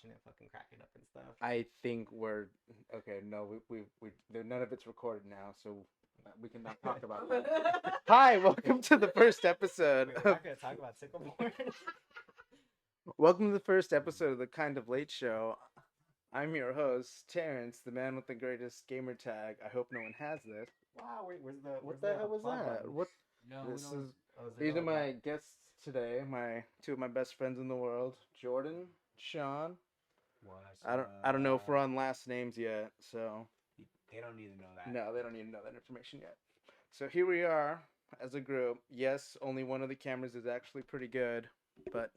watching it, fucking cracking up and stuff. I think we're okay. No, none of it's recorded now, so we can not talk about that. Hi, welcome to the first episode. Wait, we're not gonna talk about Sycamore. Welcome to the first episode of the Kind of Late Show. I'm your host, Terence, the man with the greatest gamer tag. I hope no one has this. Wow, where's the What the hell was that? button? What? No, This we don't. is. Oh, is it These are going my back? guests today. Two of my best friends in the world, Jordan, Sean. What's I don't know if we're on last names yet, so They don't need to know that. no, they don't need to know that information yet. So here we are as a group. Yes, only one of the cameras is actually pretty good, but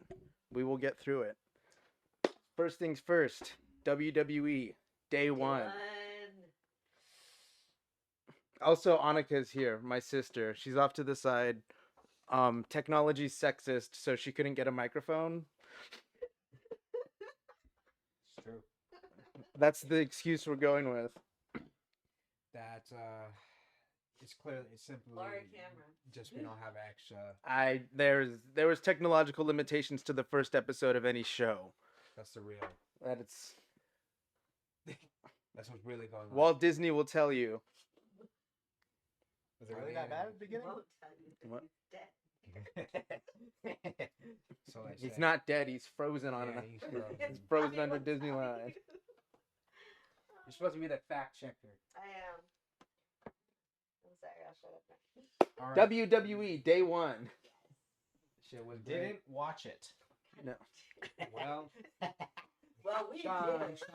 we will get through it. First things first, WWE Day 1. Also, Anika's here, my sister. She's off to the side. Technology's sexist, so she couldn't get a microphone. It's true. That's the excuse we're going with. That it's clearly it's simply Or a camera. just we don't have extra. There was technological limitations to the first episode of any show. That's the real. That it's That's what's really going on. Walt Disney will tell you. Was it really that bad at the beginning? Won't tell you that What? he's dead. So they He's say. not dead. He's frozen on Yeah, it. he's frozen. He's frozen I under will tell Disneyland. you. You're supposed to be the fact checker. I am. I'm sorry, I'll shut up now. All right. WWE Day 1. Shit was Didn't great. watch it. No. Well, Well, we Sean did. showed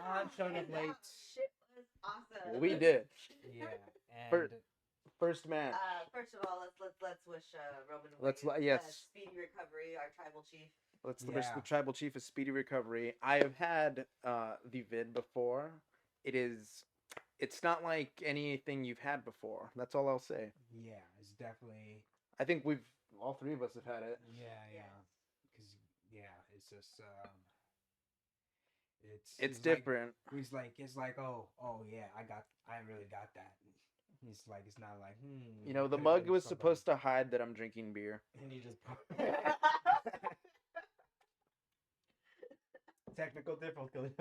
up And late. that shit was awesome. We did. Yeah, and First match. First of all, let's wish Roman Let's Reigns yes. a speedy recovery, our tribal chief. Let's wish Yeah. the tribal chief a speedy recovery. I have had the vid before. It's not like anything you've had before. That's all I'll say. yeah, it's definitely I think all three of us have had it. yeah, because it's just It's like- different. it's like oh yeah, I really got that. It's like it's not like You know, the mug was supposed to hide that I'm drinking beer. And you just technical difficulties.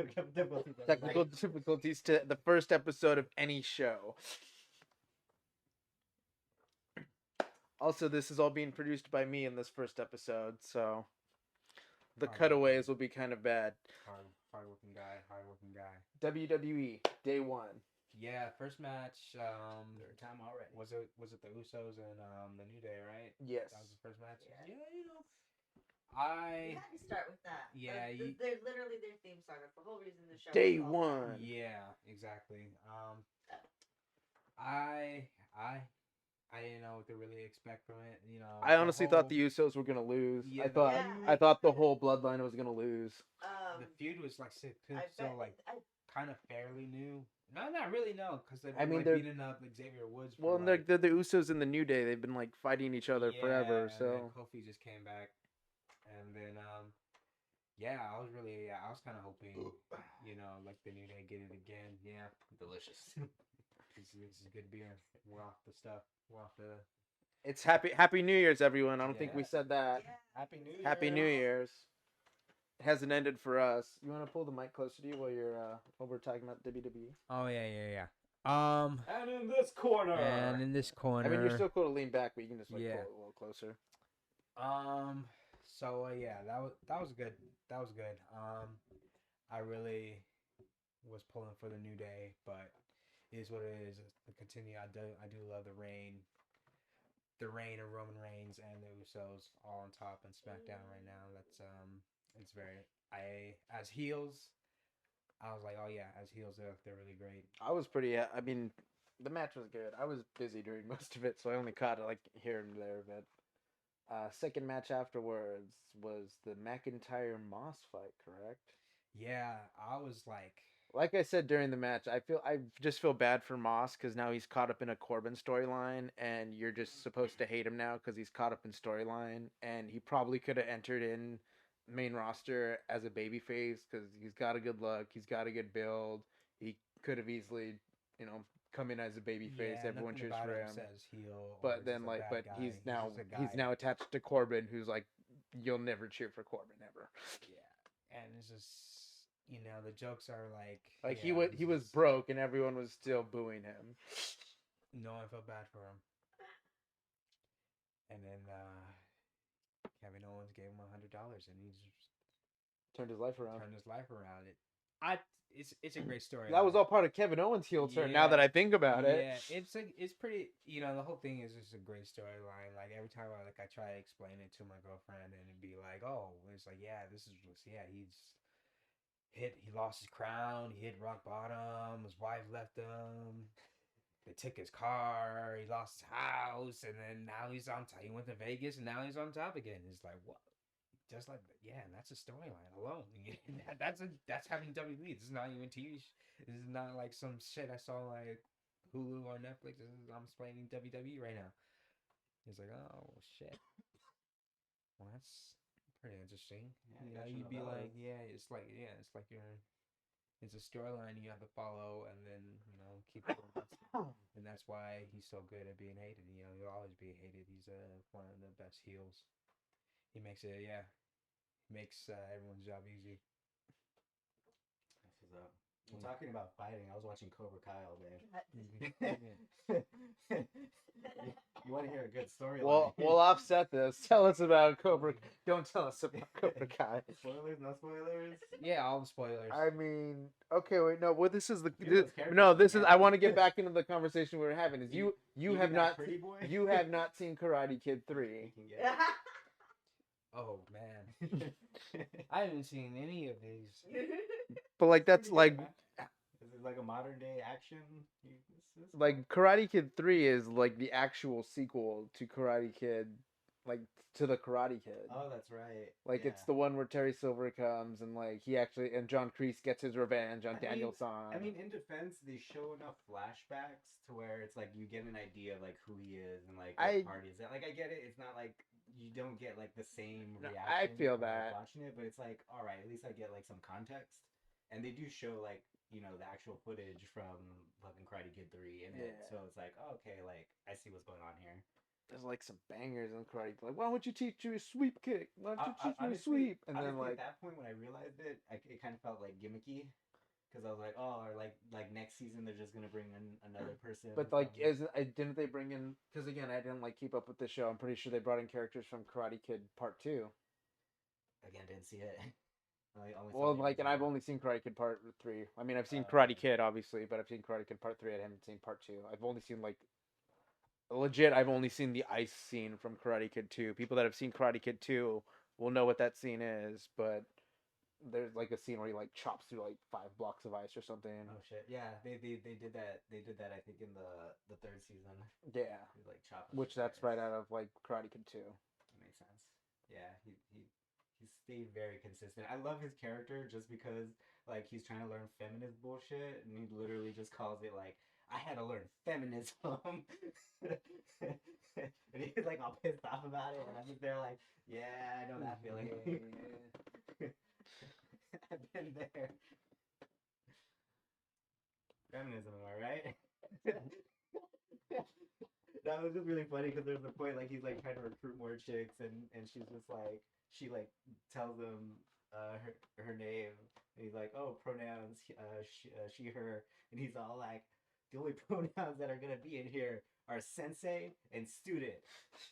Technical difficulties to the first episode of any show. Also, this is all being produced by me in this first episode, so the Alright. cutaways will be kind of bad. Hardworking guy. WWE Day 1. Yeah, first match. Third time already. Was it the Usos and the New Day, right? Yes. That was the first match. Yeah. Yeah, We had to start with that. Yeah, They're literally their theme song. That's the whole reason the show. Day is called 1. yeah, exactly. I didn't know what to really expect from it. You know, I honestly thought the Usos were gonna lose. Yeah, I thought the whole bloodline was gonna lose. the feud was like I so bet, like I, kind of fairly new. No, not really. No, because they've I been mean, like they're- beating up Xavier Woods. For, Well, and like, they're the Usos in the New Day. They've been like fighting each other forever. and So then Kofi just came back, and then I was kind of hoping, you know, like the New Day get it again. Yeah, Delicious. this is good beer. We're off the stuff. We're off the. it's Happy New Year's, everyone. I don't think we Yeah. said that. yeah. Happy New Year. Happy New Year's. It hasn't ended for us. You want to pull the mic closer to you while we're talking about WWE? Oh yeah. And in this corner. And in this corner. I mean, you're still cool to lean back, but you can just like Yeah. pull it a little closer. So yeah, that was good. That was good. I really was pulling for the New Day, but it is what it is. To continue, I do love the reign of Roman Reigns and the Usos all on top in SmackDown right now. That's it's very as heels. I was like, oh yeah, as heels they're really great. I was pretty. I mean, the match was good. I was busy during most of it, so I only caught it like here and there. But second match afterwards was the McIntyre Moss fight, correct? Yeah, I was like, Like I said during the match, I just feel bad for Moss because now he's caught up in a Corbin storyline, and you're just supposed to hate him now because he's caught up in storyline, and he probably could have entered in main roster as a babyface because he's got a good look, he's got a good build, he could have easily, come in as a babyface. yeah, Everyone nothing cheers about for him him. says heel. or But he's then just a bad guy. he's just a he's guy. now attached to Corbin, who's like, you'll never cheer for Corbin ever. Yeah, and it's just the jokes are like Like yeah, he was this is- broke and everyone was still booing him. no one felt bad for him. And then Kevin Owens gave him $100, and he's Turned his life around. turned his life around. It's a great story. That was all part of Kevin Owens' heel turn. Now Yeah. that I think about it, Yeah, it's pretty. The whole thing is just a great storyline. Like every time I try to explain it to my girlfriend, and it'd be like, oh, it's like he lost his crown, he hit rock bottom, his wife left him, they took his car, he lost his house, and then now he's on top. He went to Vegas, and now he's on top again. It's like what? Just like and that's a storyline alone. That's having WWE. This is not even TV. This is not like some shit I saw like Hulu or Netflix. I'm explaining WWE right now. It's like, oh shit. Well, that's pretty interesting. Yeah, You'd be like, it's like it's a storyline you have to follow, and then keep going. And that's why he's so good at being hated. He'll always be hated. He's one of the best heels. He makes it, makes everyone's job easy. This is up. Well, talking about fighting, I was watching Cobra Kai all day. You want to hear a good storyline? well, we'll offset this. Tell us about Cobra. Don't tell us about Cobra Kai. Spoilers? No spoilers? Yeah, all the spoilers. I mean, okay, wait, no. Well, this is the Give those characters no. some This is. I character. want to get back into the conversation we were having. Is you Even have that not pretty boy? you have not seen Karate Kid 3. You can get Oh man, it. I haven't seen any of these. But like that's Pretty like good, man. This is like a modern day action. This is like Karate Kid 3 is like the actual sequel to Karate Kid, like to the Karate Kid. Oh, that's right. Like it's Yeah. the one where Terry Silver comes and like he actually and John Kreese gets his revenge on I mean- Daniel San. I mean, in defense, they show enough flashbacks to where it's like you get an idea of like who he is and like what party is that. Like I get it. It's not like you don't get like the same No, reaction. I feel from, like, that. watching it, but it's like all right. At least I get like some context, and they do show like the actual footage from fucking Karate Kid 3 in it. Yeah. So it's like okay, like I see what's going on here. There's like some bangers in Karate Kid. Like, why don't you teach me a sweep kick? Why don't you teach me a Honestly- sweep? And then honestly, like, at that point when I realized it, it kind of felt like gimmicky. Because I was like, oh, or like next season they're just gonna bring in another person. but like, from- didn't they bring in? Because again, I didn't like keep up with the show. I'm pretty sure they brought in characters from Karate Kid Part 2. again didn't see it. I only saw Well, the like, and I've episode. only seen Karate Kid Part 3. I mean, I've seen Oh, Karate okay. Kid obviously, but I've seen Karate Kid Part 3. I haven't seen Part 2. I've only seen like, legit. I've only seen the ice scene from Karate Kid 2. People that have seen Karate Kid 2 will know what that scene is, but there's like a scene where he like chops through like 5 blocks of ice or something. Oh shit! Yeah, they did that. They did that. I think in the third season. Yeah, They, like chop. which that's right out of like Karate Kid 2. Makes sense. Yeah, he stayed very consistent. I love his character just because like he's trying to learn feminist bullshit, and he literally just calls it like I had to learn feminism, and he's like all pissed off about it, and I'm just there like, yeah, I know that feeling. I've been there. Feminism, am I right? That was just really funny because there's a point like he's like trying to recruit more chicks and she's just like she like tells him her name and he's like, oh, pronouns she her, and he's all like, the only pronouns that are gonna be in here are sensei and student,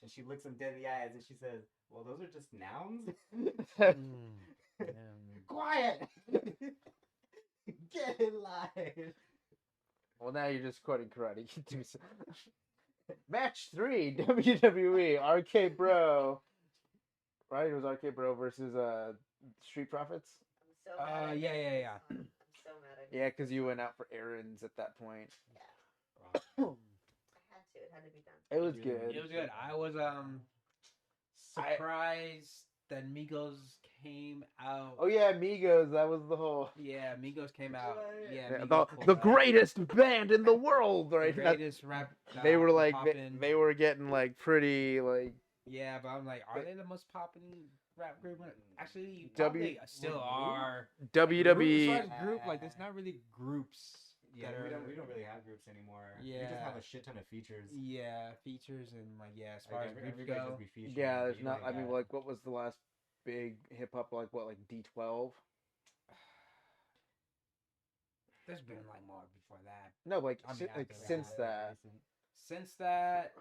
and she looks him dead in the eyes and she says, well, those are just nouns. Quiet. Get in line. Well, now you're just quoting Karate Kid 2. Match 3, WWE, RK Bro. Right? It was RK Bro versus Street Profits. I'm so mad. Yeah. I'm so mad. Yeah, because you went out for errands at that point. I had to. It had to be done. It was Really good. It was good. I was surprised that Migos came out. Oh yeah, Migos. That was the whole. Yeah, Migos came out. Yeah, Yeah, Migos the pulled out. greatest band in the world, The right? greatest rap. They were like poppin'. they were getting like pretty like Yeah, but I'm like, are they the most popping rap group? Actually, W- probably still are. WWE. As far as group, like, there's not really groups. Yeah, that we are, don't really have groups anymore. We just Yeah. have a shit ton of features. Yeah, features and like as far Like, as groups everybody go. just be featured. Yeah, there's You not. know, I mean, like, what was the last big hip hop? Like what? Like D12. there's been like more before that. No, like, I mean, like after since that, that. Since that,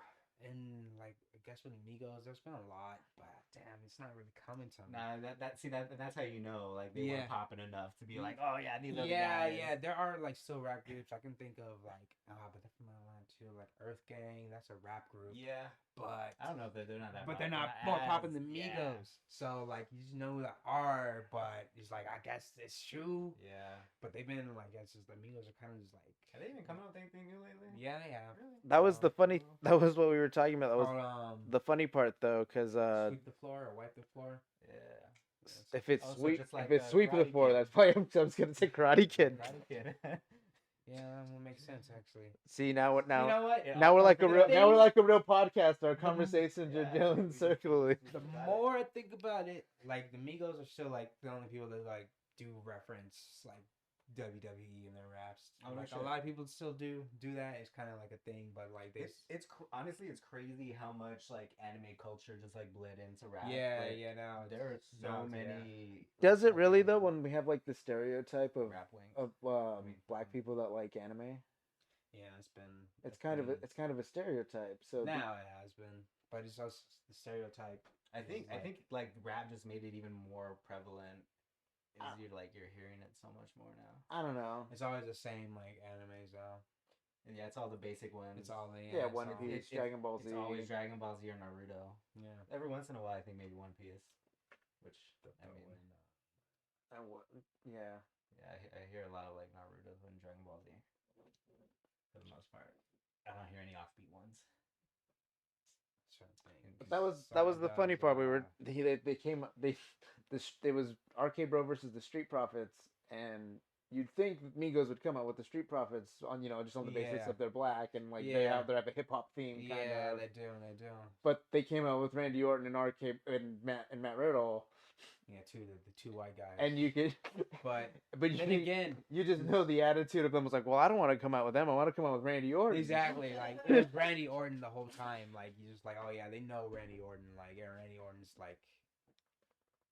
and like I guess with Amigos, there's been a lot, but damn, it's not really coming to me. Nah, that's how you know, like they Yeah. were popping enough to be like, oh yeah, these are the Yeah, guys. yeah, there are like still rap groups I can think of, like but they're from Atlanta too, like Earth Gang. That's a rap group, Yeah, but I don't know if they're not that. but pop- they're not as- more popping than yeah. Migos. So like you just know who they are, but it's like I guess it's true. Yeah. But they've been like it's just the Migos are kind of just like Have they even come out with anything new lately? yeah they have. Really? That was the So, funny. That was what we were talking about. That was called, the funny part, though, because sweep the floor or wipe the floor. Yeah. if it's Oh, so sweep, just like if it's a sweep the Karate floor, Kid. that's probably. I was gonna say Karate Kid. Karate Kid. Yeah, that would make sense actually. See now what now? You know what? Now we're like a real. Now we're thing- like a real podcast. Our conversations are yeah, going we circularly. The more I think about it, like the Migos are still like the only people that like do reference like WWE in their raps. Oh, no like shit. a lot of people still do that. It's kind of like a thing, but like they. Honestly, it's crazy how much like anime culture just like bled into rap. Yeah, Like, yeah. Now there are so now it's- yeah. many. Does it really fucking though? When we have like the stereotype of rap wings? black people that like anime, Yeah, it's been. it's kind of a stereotype. So Now it has been, but it's also the stereotype. I think like- like rap just made it even more prevalent. You're hearing it so much more now. I don't know. It's always the same like animes though. And yeah, it's all the basic ones. It's all the Yeah, it's One all- Piece, It- Dragon Ball Z. It's always Dragon Ball Z or Naruto. Yeah. Every once in a while, I think maybe One Piece, which I mean, Yeah. yeah, I hear a lot of like Naruto and Dragon Ball Z for the most part. I don't hear any offbeat ones. But that was the funny part. We were they came it was Arcade Bro versus the Street Profits, and you'd think that Migos would come out with the Street Profits on just on the basis Yeah. of they're black and like Yeah. they have a hip hop theme kind Yeah, of. they do. But they came out with Randy Orton and Arcade and Matt Riddle, Yeah, the two white guys. and you could. but But then again, you just know the attitude of them was like, well, I don't want to come out with them. I want to come out with Randy Orton. exactly like it was Randy Orton the whole time. Like you just like, oh yeah, they know Randy Orton. Like Randy Orton's like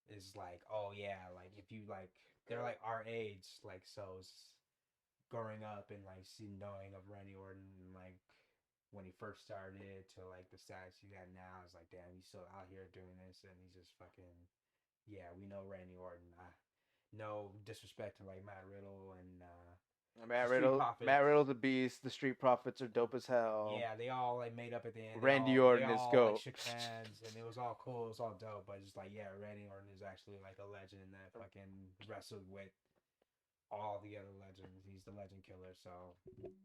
is like, oh yeah, like if you like, they're like our age, like so. It's growing up and like knowing of Randy Orton, like when he first started to like the status he had now, it's like damn, he's still out here doing this, and he's just fucking. Yeah, we know Randy Orton. No disrespect to like Matt Riddle and Matt Street Riddle, Profits. Matt Riddle's a beast. The Street Profits are dope as hell. yeah, they all like made up at the end. Randy they all, Orton they is all, GOAT. Like, shook hands and it was all cool. It was all dope. But it's just like yeah, Randy Orton is actually like a legend that fucking wrestled with all the other legends. He's the legend killer, so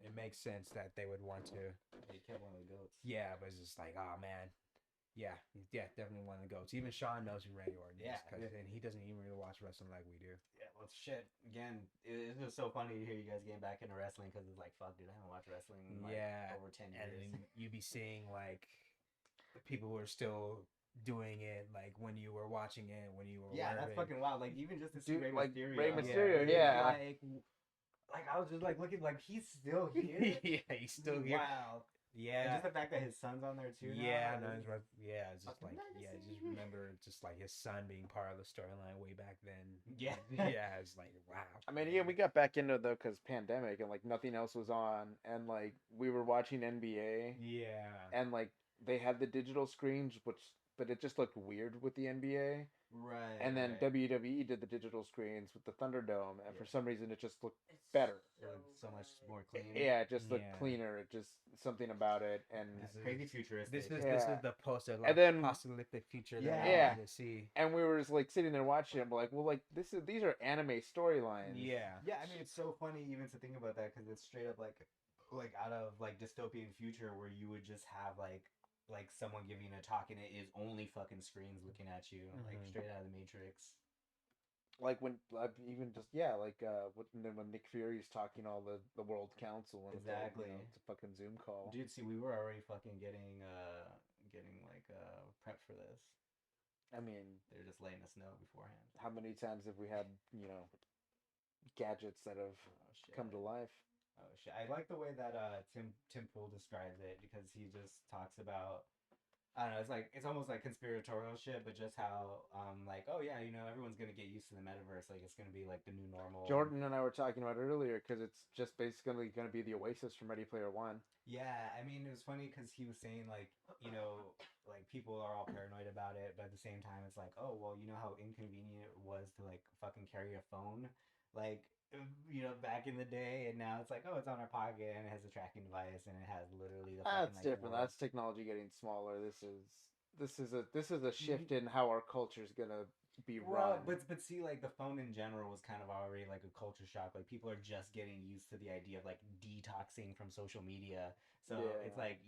it makes sense that they would want to. He kept one of the goats. Yeah, but it's just like oh man. Yeah, definitely one of the goats. Even Sean knows who Randy Orton is, and he doesn't even really watch wrestling like we do. Yeah, well, shit. Again, it's just so funny to hear you guys getting back into wrestling because it's like, fuck, dude, I haven't watched wrestling in like over 10 and years. then you be seeing like the people who are still doing it, like when you were watching it, when you were That's fucking wild. Like even just to see Dude, Rey like, Mysterio. Rey Mysterio, yeah. Like I was just like looking, like he's still here. yeah, he's still here. Wow. And Yeah. just the fact that his son's on there too. Yeah, now, no, it's right. Yeah, it's just Fucking like legacy. just remember just like his son being part of the storyline way back then. Yeah. yeah, it's like wow. I mean, yeah, we got back into it though because pandemic and like nothing else was on, and like we were watching NBA, Yeah. and like they had the digital screens, but it just looked weird with the NBA. Right. And then right. WWE did the digital screens with the Thunderdome, and for some reason it just looked It's better. It looked so much more clean. Yeah, it just looked Yeah. cleaner. It just something about it, and Crazy futuristic. This is Yeah. the poster like And then- apocalyptic future that Yeah. I wanted to see. and we were just like sitting there watching it, and we're like, well, like these are anime storylines. Yeah. Yeah, I mean it's so funny even to think about that because it's straight up like out of like dystopian future where you would just have like someone giving a talk and it is only fucking screens looking at you like Mhm. straight out of the Matrix. Like when even just when Nick Fury's talking all the World Council and Exactly. it's a fucking Zoom call. Dude, see, we were already fucking getting like prepped for this. I mean, They're just letting us know beforehand. how many times have we had gadgets that have Oh shit. come to life? Oh shit! I like the way that Tim Pool describes it because he just talks about I don't know. It's almost like conspiratorial shit, but just how like, oh yeah, everyone's gonna get used to the metaverse. Like it's gonna be like the new normal. Jordan and I were talking about it earlier because it's just basically going to be the Oasis from Ready Player One. Yeah, I mean, it was funny because he was saying like, like people are all paranoid about it, but at the same time, it's like, oh well, you know how inconvenient it was to like fucking carry a phone, like back in the day, and now it's like, oh, it's on our pocket and it has a tracking device and it has literally the fucking That's like different. world. That's technology getting smaller. This is a shift in how our culture is going to be run. Well, but see, like the phone in general was kind of already like a culture shock. Like people are just getting used to the idea of like detoxing from social media. So it's Yeah. like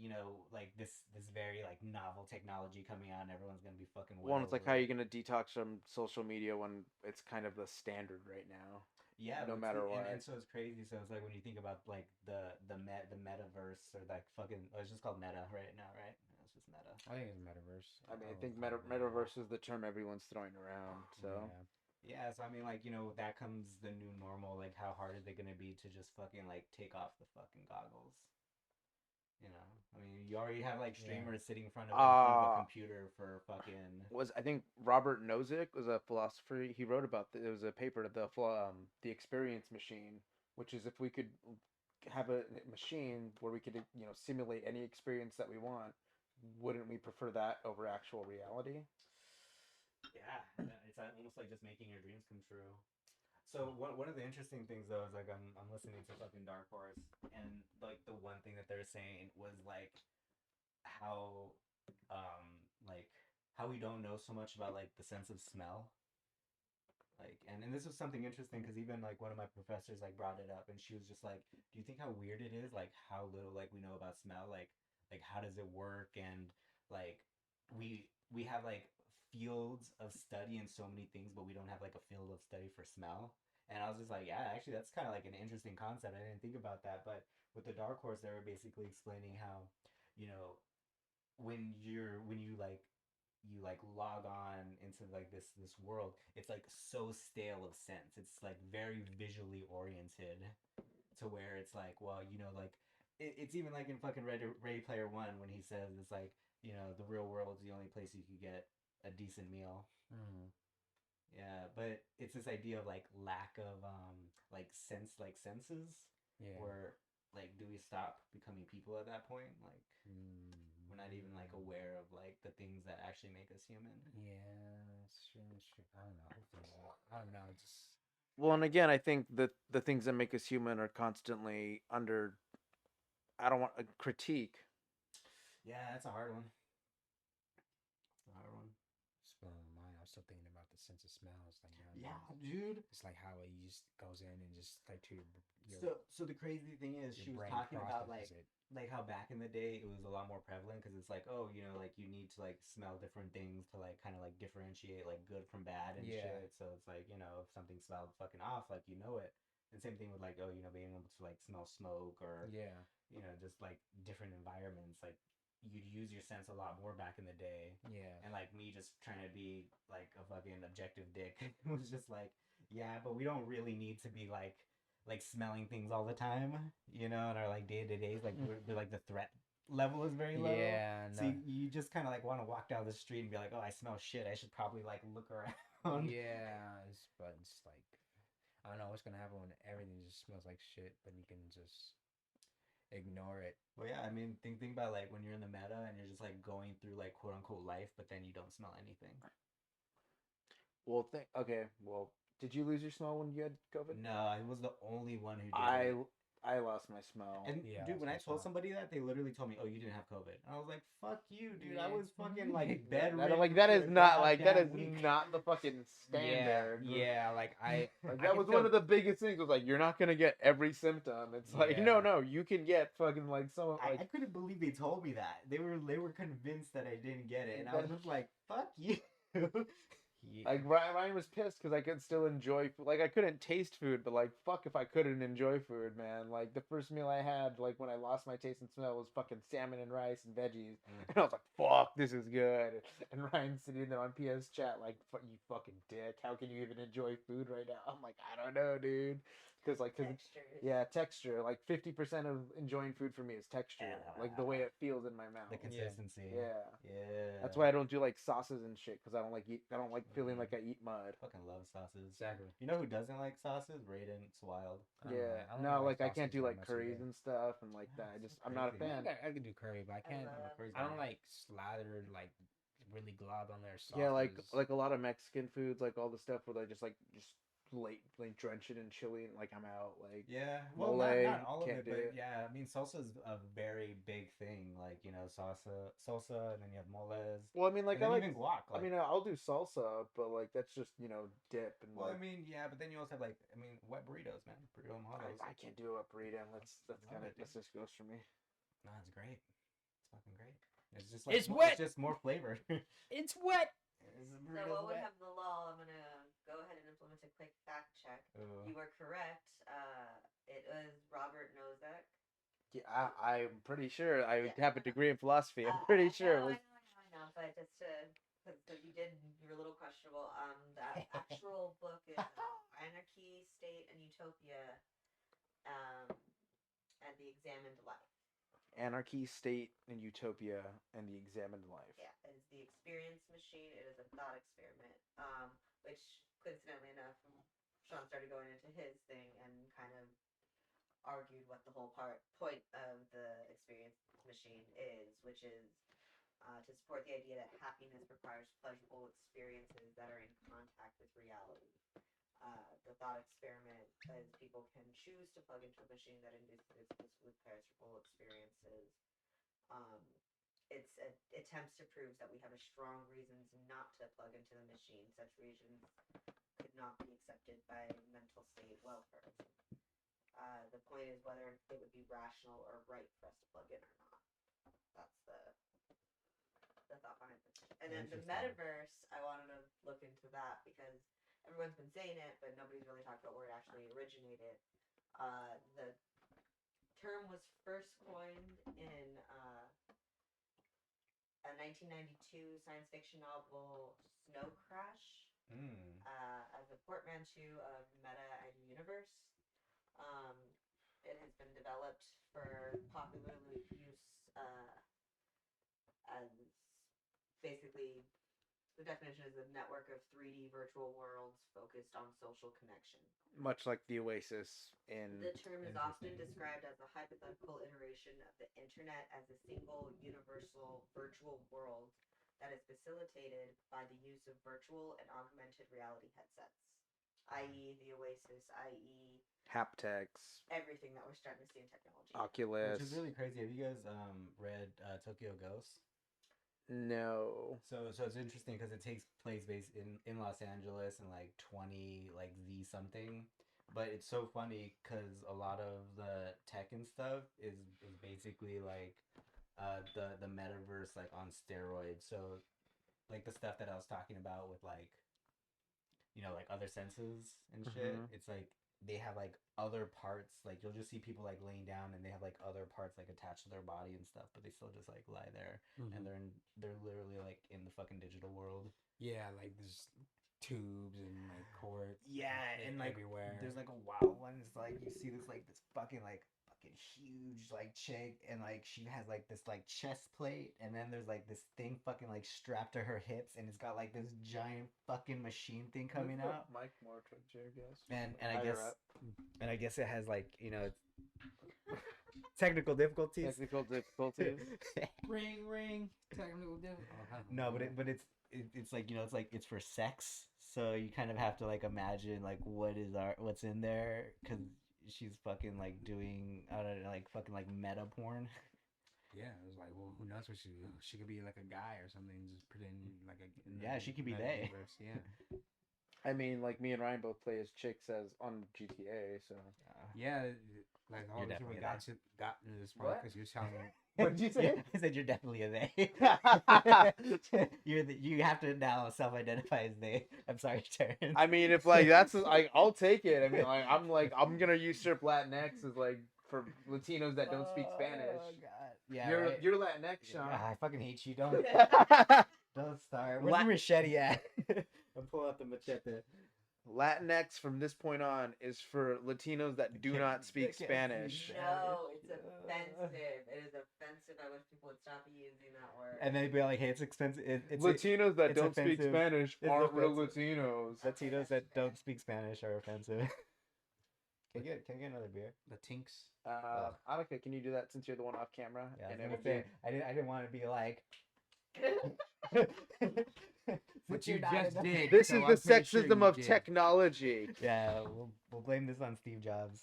like this very like novel technology coming out, and everyone's gonna be fucking wet One, it's like over how it. you're going to detox from social media when it's kind of the standard right now, Yeah, no but see, matter and what. so it's crazy. So it's like when you think about like the metaverse or like fucking it's just called meta right now, right? It's just meta. I think it's Metaverse. I mean, I would think call it metaverse is the term everyone's throwing around. So Yeah. Yeah, so I mean, like that comes the new normal. Like, how hard is it gonna be to just fucking like take off the fucking goggles? I mean, you already have like Yeah. streamers sitting in front of a uh computer for fucking. was I think Robert Nozick was a philosopher. He wrote about it was a paper, the experience machine, which is if we could have a machine where we could simulate any experience that we want, wouldn't we prefer that over actual reality? Yeah, it's almost like just making your dreams come true. So one of the interesting things though is like I'm listening to fucking Dark Horse, and like the one thing that they're saying was like how like how we don't know so much about like the sense of smell. Like, and this was something interesting because even like one of my professors like brought it up, and she was just like, do you think how weird it is like how little like we know about smell, like how does it work, and like we have like fields of study in so many things, but we don't have like a field of study for smell. And I was just like, yeah, actually that's kind of like an interesting concept. I didn't think about that. But with the Dark Horse, they were basically explaining how you know when you like log on into like this world, it's like so stale of sense. It's like very visually oriented to where it's like, well, like it's even like in fucking Ready Player One when he says it's like, the real world is the only place you could get a decent meal. Mm. Yeah, but it's this idea of like lack of like senses, Yeah. where like do we stop becoming people at that point? Like we're not even like aware of like the things that actually make us human. Yeah, it's true. It's true. I don't know. I don't know. Just Well, and again, I think that the things that make us human are constantly under, I don't want a critique. Yeah, that's a hard one. It's a hard one. it's blowing my mind. I was still thinking about the sense of smell. It's like Yeah, dude. it's like how it just goes in and just like to your So the crazy thing is, your she was brain talking about processes it. like how back in the day it was a lot more prevalent because it's like, oh, like you need to like smell different things to like kind of like differentiate like good from bad and Yeah. shit. So it's like, if something smelled fucking off, like it. And same thing with like, oh, being able to like smell smoke or Yeah. just like different environments. Like you'd use your sense a lot more back in the day. Yeah. And like me just trying to be like a fucking objective dick was just like, yeah, but we don't really need to be like smelling things all the time, in our like day to days. Like we're like the threat level is very low. Yeah. So No. you just kind of like want to walk down the street and be like, oh, I smell shit. I should probably like look around. Yeah. But it's like I don't know what's gonna happen when everything just smells like shit, but you can just ignore it. Well, yeah, I mean, think about like when you're in the meta and you're just like going through like quote unquote life, but then you don't smell anything. Well, okay. Well, did you lose your smell when you had COVID? No, I was the only one who did I it. I lost my smell. And Yeah, dude, when I that's told why. somebody that, they literally told me, "Oh, you didn't have COVID." And I was like, "Fuck you, dude! I Yeah. was fucking like That, bedridden. like that for is a not like that is goddamn week." not the fucking standard. Yeah. Like I. Like I that can was still, one of the biggest things. Was like you're not gonna get every symptom. It's like Yeah. no, you can get fucking like some like I couldn't believe they told me that. They were convinced that I didn't get it, and I was that- just like, "Fuck you." Yeah. Like Ryan was pissed because I could still enjoy food. Like I couldn't taste food, but like fuck if I couldn't enjoy food, man. Like the first meal I had, like when I lost my taste and smell, was fucking salmon and rice and veggies, and I was like, "Fuck, this is good." And Ryan's sitting there on PS chat like, "You fucking dick! How can you even enjoy food right now?" I'm like, "I don't know, dude." Because Textures. yeah, texture. Like 50% of enjoying food for me is texture, like the way it feels in my mouth. The consistency. Yeah. Yeah. That's why I don't do like sauces and shit because I don't like feeling like I eat mud. Fucking love sauces. Exactly. You know who doesn't like sauces? Raiden's wild. Yeah. I don't No, like like I can't sauces do very like much curries either. and stuff and like that. That's so I'm not a crazy. fan. I can do curry, but I can't. love I don't like slathered, like really glob on their sauces. Yeah, like a lot of Mexican foods, like all the stuff where they just like drench it in chili and like I'm out. Like Yeah, well, mole, not all of can't it, do but it. yeah, I mean, salsa is a very big thing. Like, you know, salsa, and then you have moles, Well, I mean, like and I then like. even guac. I Like, mean, I'll do salsa, but like that's just dip and well, I like mean, yeah, but then you also have like, I mean, wet burritos, man, burrito mojados. I can't do a burrito. That's Love kind of it, dude. that's just gross for me. No, it's great. It's fucking great. It's just like It's wet! It's just more flavor. It's wet. So what would have the law? I'm gonna go ahead and implement a quick fact check. Ooh. You were correct. It was Robert Nozak. Yeah, I'm pretty sure. I Yeah. have a degree in philosophy. I'm pretty sure it was. I know. But just to, because you're a little questionable. The actual book is Anarchy, State, and Utopia, and the Examined Life. Anarchy, State, and Utopia, and the Examined Life. Yeah, it is the experience machine. It is a thought experiment. Which coincidentally enough, Sean started going into his thing and kind of argued what the whole point of the experience machine is, which is to support the idea that happiness requires pleasurable experiences that are in contact with reality. The thought experiment is people can choose to plug into a machine that induces with pleasurable experiences. Um, it attempts to prove that we have a strong reasons not to plug into the machine. Such reasons could not be accepted by mental state welfare. The point is whether it would be rational or right for us to plug in or not. That's the thought behind it. And then the metaverse, I wanted to look into that because everyone's been saying it, but nobody's really talked about where it actually originated. The term was first coined in a 1992 science fiction novel, Snow Crash, as a portmanteau of meta and universe. Um, it has been developed for popular use as basically the definition is a network of 3D virtual worlds focused on social connection. Much like the Oasis in. The term is often described as a hypothetical iteration of the internet as a single universal virtual world that is facilitated by the use of virtual and augmented reality headsets, i.e. the Oasis, i.e. haptics, everything that we're starting to see in technology. Oculus. Which is really crazy. Have you guys read Tokyo Ghost? No. So it's interesting because it takes place based in Los Angeles in like 20 like Z something, but it's so funny because a lot of the tech and stuff is basically like the metaverse like on steroids. So like the stuff that I was talking about with like, you know, like other senses and shit. It's like they have like other parts, like you'll just see people like laying down and they have like other parts like attached to their body and stuff, but they still just like lie there and they're literally like in the fucking digital world. Yeah, like there's tubes and like cords. Yeah, and like everywhere. there's like a wild one. It's like you see this fucking huge like chick, and like she has like this like chest plate, and then there's like this thing fucking like strapped to her hips, and it's got like this giant fucking machine thing coming out. Mike more towards your guess. And I guess it has like, you know, technical difficulties. Technical difficulties. ring. Technical difficulties. No, but it's like, you know, it's for sex, so you kind of have to like imagine like what's in there, because she's fucking like doing, I don't know, like fucking like meta porn. Yeah, it was like, well, who knows what she could be like a guy or something, just pretending like a Yeah, she could be they. Yeah. I mean, like me and Ryan both play as chicks as on GTA, so Yeah, like all You're this we definitely got into this part What? because you're telling What'd you say? I said you're definitely a they. You have to now self-identify as they. I'm sorry, Terrence. I mean, if like that's like, I'll take it. I mean, like I'm gonna usurp Latinx as like for Latinos that don't speak Spanish. Oh god. Yeah, you're right. you're Latinx, Sean. Ah, I fucking hate you. Don't start. Where's La- the machete at? I'm pulling out the machete. Latinx from this point on is for Latinos that do not speak can't Spanish. speak No, it's offensive. It is offensive. I wish people would stop using that word. And then they'd be like, "Hey, it's expensive." It's Latinos that it's don't speak offensive. Spanish It's aren't real offensive. Latinos. Latinos that don't speak Spanish are offensive. Can I get another beer? The tinks. Anika, can you do that since you're the one off camera? Yeah, I And was it gonna would say, I didn't want to be like. What Since you you're not just enough- did. This so is I'm the pretty sure sexism you of did. technology. Yeah, we'll blame this on Steve Jobs.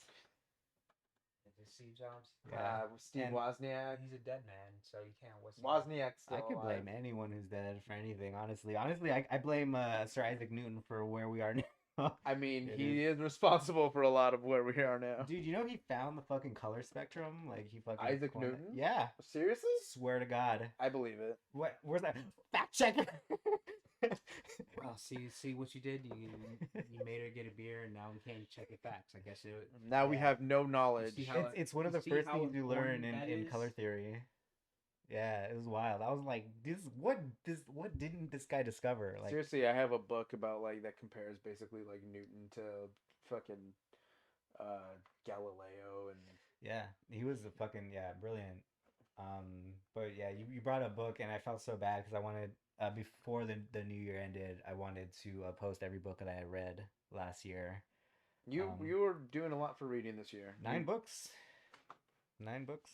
Is it Steve Jobs? Yeah. Steve And Wozniak. He's a dead man, so you can't. Wozniak's still I could alive. blame anyone who's dead for anything. Honestly, I blame Sir Isaac Newton for where we are now. I mean, It he is responsible for a lot of where we are now. Dude, you know he found the fucking color spectrum? Like he fucking Isaac coined it? Newton? Yeah. Seriously? Swear to God. I believe it. What? Where's that? Fact check. Well, see what you did. You made her get a beer, and now we can't check the facts. I guess it. Now we Yeah. have no knowledge. see how- It's one of you the see first how things you learn important that in is? color theory. Yeah, it was wild. I was like, what didn't this guy discover? Like, Seriously, I have a book about like that compares basically like Newton to fucking Galileo and yeah, he was a fucking brilliant. But yeah, you brought a book, and I felt so bad because I wanted before the new year ended, I wanted to post every book that I had read last year. you were doing a lot for reading this year. 9 books. 9 books.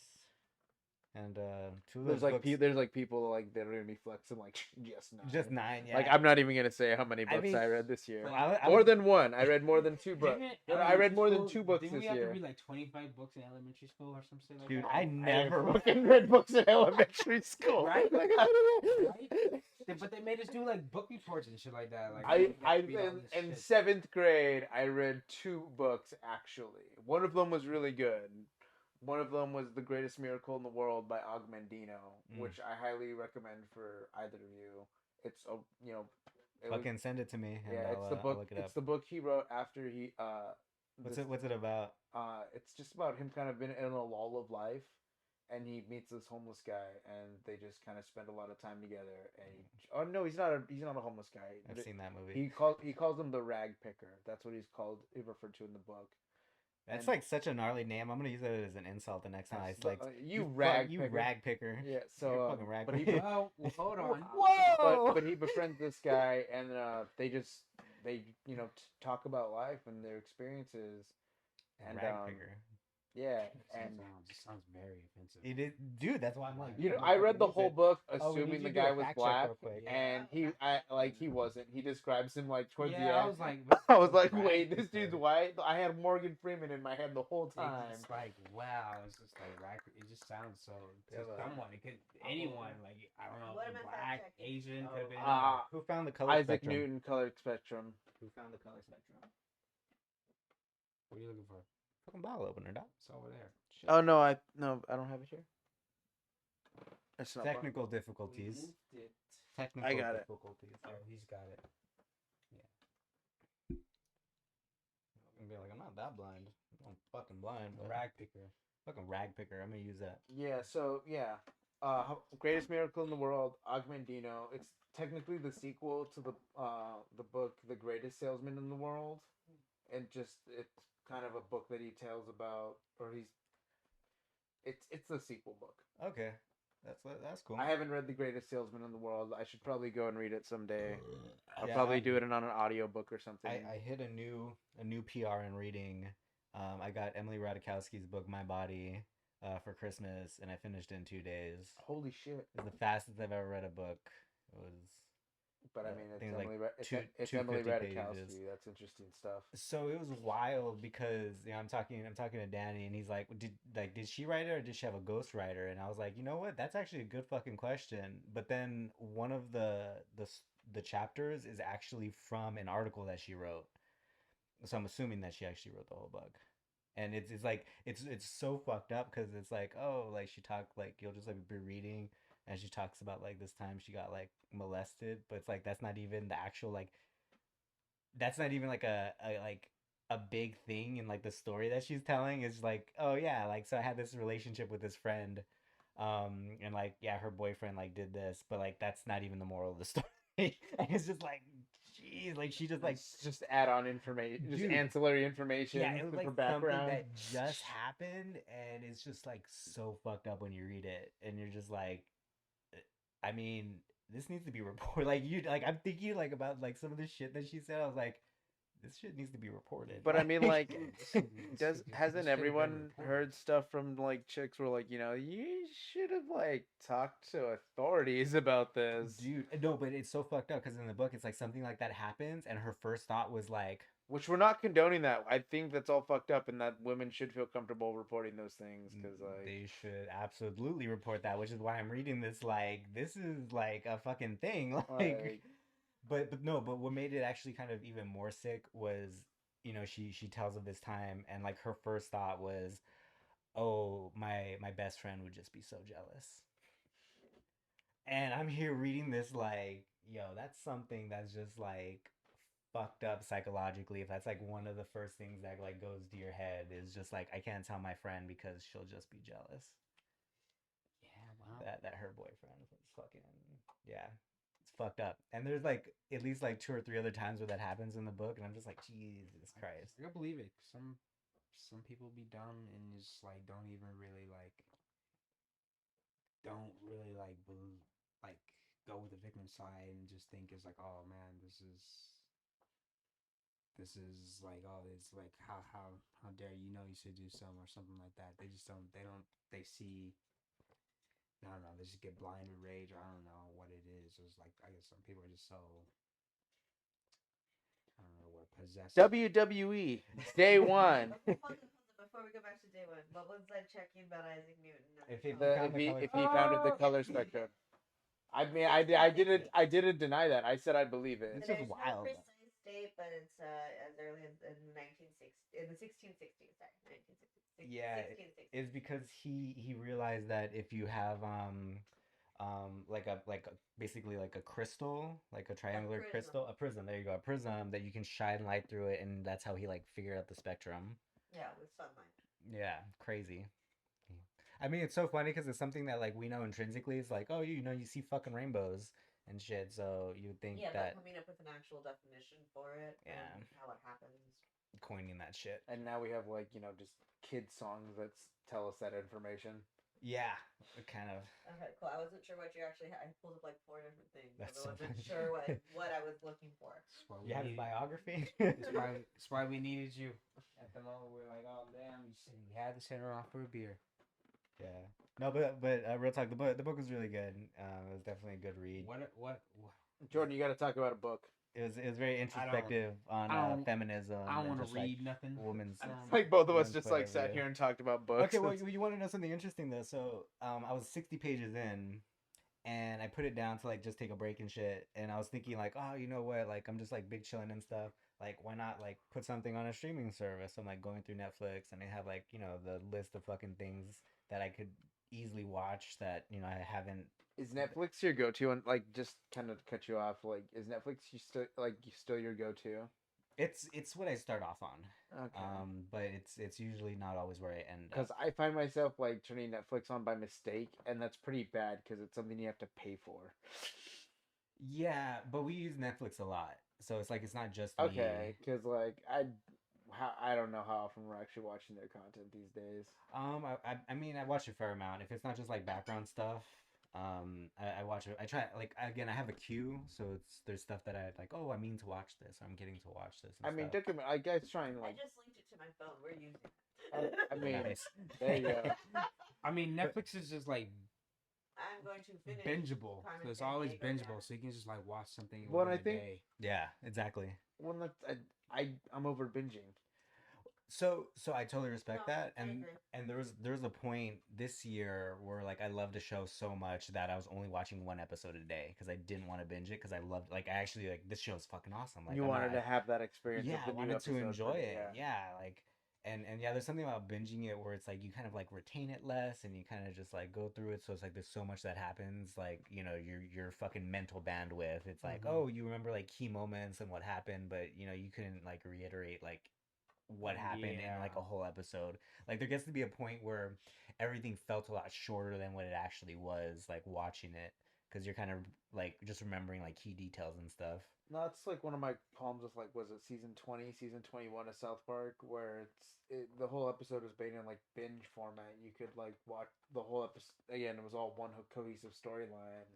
And 2 of There's those like books, there's like people like that are gonna be flexing like just 9. just 9. Yeah, Like I'm not even gonna say how many I books mean, I read this year. well, I More was- than one. I read more than 2 books. Didn't I read more than elementary 2 books didn't this we have year. to read like 25 books in elementary school or something like Dude, that? I never fucking read books in elementary school. Right? Like, I don't know. But they made us do like book reports and shit like that. Like I we had to read all this in shit. 7th grade I read 2 books actually. One of them was really good. One of them was The Greatest Miracle in the World by Augmendino, which I highly recommend for either of you. It's a fucking send it to me. And yeah, it's the I'll book. look it It's up. the book he wrote after he What's it about? It's just about him kind of been in a lull of life, and he meets this homeless guy, and they just kind of spend a lot of time together. And no, he's not a homeless guy. I've seen that movie. He calls him the rag picker. That's what he's called. He referred to in the book. That's and- like such a gnarly name. I'm gonna use it as an insult the next time. It's like you rag you picker. rag picker. Yeah. You're So fucking rag but he picker. Well, hold on. Whoa! but he befriends this guy, and they talk about life and their experiences. And rag picker. yeah, and It sounds very offensive. It is, dude. That's why I'm like. I read the whole book Oh, we need assuming you the to do a guy was fact check black, real quick. and he wasn't. He describes him like towards the Yeah, I end. was like, I was like, rag wait, this picker. dude's white. I had Morgan Freeman in my head the whole time. It's like wow, it's just like it just sounds so to Yeah, someone. It could anyone like I don't know, What am I black, fact checking? Asian, Oh, could have been. Who found the color Isaac spectrum? Newton, Color Spectrum. Who found the color spectrum? What are you looking for? Fucking bottle opener, dog. It's over there. Oh no, I don't have it here. It's not Technical difficulties. We moved it. Technical I got it. difficulties. Oh, he's got it. I'm gonna be like, I'm not that blind. I'm fucking blind. But Rag picker. fucking rag picker. I'm gonna use that. Yeah, so yeah. Greatest Miracle in the World, Augmendino. It's technically the sequel to the book The Greatest Salesman in the World. And just it's kind of a book that he tells about it's the sequel book. Okay, that's cool. I haven't read The Greatest Salesman in the World. I should probably go and read it someday. I'll Yeah, probably do it on an audiobook or something. I hit a new PR in reading. I got Emily Ratajkowski's book My Body for Christmas, and I finished it in 2 days. Holy shit. It's the fastest I've ever read a book. It was. But I I mean, it's think it's like Emily, it's 250 Emily pages. Ratajkowski. That's interesting stuff. So it was wild because I'm talking to Danny, and he's like, did she write it or did she have a ghostwriter? And I was like, you know what, that's actually a good fucking question. But then one of the chapters is actually from an article that she wrote, so I'm assuming that she actually wrote the whole book. and it's like it's so fucked up because it's like, oh, like she talked, like you'll just like be reading and she talks about like this time she got like molested, but it's like that's not even the actual like that's not even like a like a big thing in like the story that she's telling. Is like, oh yeah, like so I had this relationship with this friend, and like yeah, her boyfriend like did this, but like that's not even the moral of the story. And it's just like, jeez, like she just like, It's just add-on information, just Dude. ancillary information yeah, it was for like something background. that just happened, and it's just like so fucked up when you read it, and you're just like, I mean, this needs to be reported. Like you, like I'm thinking like about like some of the shit that she said. I was like, this shit needs to be reported. But I mean, like, This hasn't should've been everyone reported. heard stuff from like chicks where like, you should have like talked to authorities about this, dude, no, but it's so fucked up because in the book it's like something like that happens, and her first thought was like, which we're not condoning that. I think that's all fucked up, and that women should feel comfortable reporting those things because like they should absolutely report that, which is why I'm reading this. Like, this is like a fucking thing. Like, but no, but what made it actually kind of even more sick was, you know, she tells of this time, and like her first thought was, oh, my best friend would just be so jealous. And I'm here reading this like, yo, that's something that's just like fucked up psychologically. If that's like one of the first things that like goes to your head is just like, I can't tell my friend because she'll just be jealous Yeah, wow. that her boyfriend was fucking, yeah, it's fucked up. And there's like at least like 2 or 3 other times where that happens in the book, and I'm just like, Jesus Christ. I can believe it. Some people be dumb and just like don't even really like don't really like believe, like go with the victim side and just think it's like, oh man, this is like, oh, it's like how dare you know you should do something or something like that. They just don't they see, I don't know, they just get blind with rage, or I don't know what it is. It's like, I guess some people are just so, I don't know what, possessive. WWE Day One. Hold on. Before we go back to day one, what was that checking about Isaac Newton? If he If he founded the color spectrum. I mean, I didn't deny that. I said I believe it. This is There's wild. no precise date, but it's as early as in 1960, in the 1660s. Sorry, 1960s. Yeah, 1660s. is because he realized that if you have basically like a crystal, like a triangular prism. crystal, a prism, there you go, a prism that you can shine light through it, and that's how he like figured out the spectrum. Yeah, with sunlight. Yeah, crazy. I mean, it's so funny because it's something that like we know intrinsically. It's like, oh, you know, you see fucking rainbows and shit, so you would think Yeah, that but coming up with an actual definition for it, Yeah. and how it happens. coining that shit. And now we have like, just kid songs that tell us that information. Yeah, kind of. Okay, cool. I wasn't sure what you actually had. I pulled up like 4 different things. That's I so wasn't funny. sure what I was looking for. That's why You have his biography. That's why we needed you. At the moment, we're like, oh damn, we had to send her off for a beer. Yeah. No, but real talk, the book was really good. It was definitely a good read. What Jordan, you got to talk about a book. It was very introspective on I don't- feminism. I don't and want to just, like, read nothing. women's. It's like both of us women's just point like of sat view. here and talked about books. Okay, well, you want to know something interesting though? So, I was 60 pages in, and I put it down to like just take a break and shit. And I was thinking like, oh, you know what? Like, I'm just like big chilling and stuff. Like, why not like put something on a streaming service? I'm like going through Netflix, and they have like, you know, the list of fucking things that I could easily watch that, you know, I haven't. Is Netflix your go-to? And like, just kind of cut you off. Like, is Netflix still your go-to? It's what I start off on. Okay. But it's usually not always where I end up. Because I find myself like turning Netflix on by mistake, and that's pretty bad because it's something you have to pay for. Yeah, but we use Netflix a lot, so it's like it's not just Okay, me. because like I don't know how often we're actually watching their content these days. I mean, I watch a fair amount. If it's not just like background stuff, I watch it. I try, like, again, I have a queue, so there's stuff that I like. Oh, I mean to watch this. Or I'm getting to watch this. I mean, don't get me. I guys trying I like. just linked it to my phone. We're using it. I mean, Nice. there you go. I mean, Netflix is just like I'm going to finish. bingeable. Carmen So it's San always Diego, bingeable, yeah. so you can just like watch something Well, within I a think- day. Yeah, exactly. Well, that's I'm over binging. So I totally respect No, that, I and agree. there was a point this year where like I loved a show so much that I was only watching one episode a day because I didn't want to binge it because I loved, like, I actually, like, this show is fucking awesome. Like, You I'm wanted not- to have that experience. yeah, with I the new wanted to episode, enjoy it. yeah. Yeah, like, and yeah, there's something about binging it where it's like you kind of like retain it less and you kind of just like go through it. So it's like there's so much that happens, like, you know, your fucking mental bandwidth. It's like, Mhm. oh, you remember like key moments and what happened, but you know, you couldn't like reiterate like what happened in like a Yeah. whole episode. Like there gets to be a point where everything felt a lot shorter than what it actually was, like watching it, because you're kind of like just remembering like key details and stuff. No, it's like one of my problems with like was it season 20, season 21 of South Park where the whole episode was made in like binge format. You could like watch the whole episode again. It was all one cohesive storyline.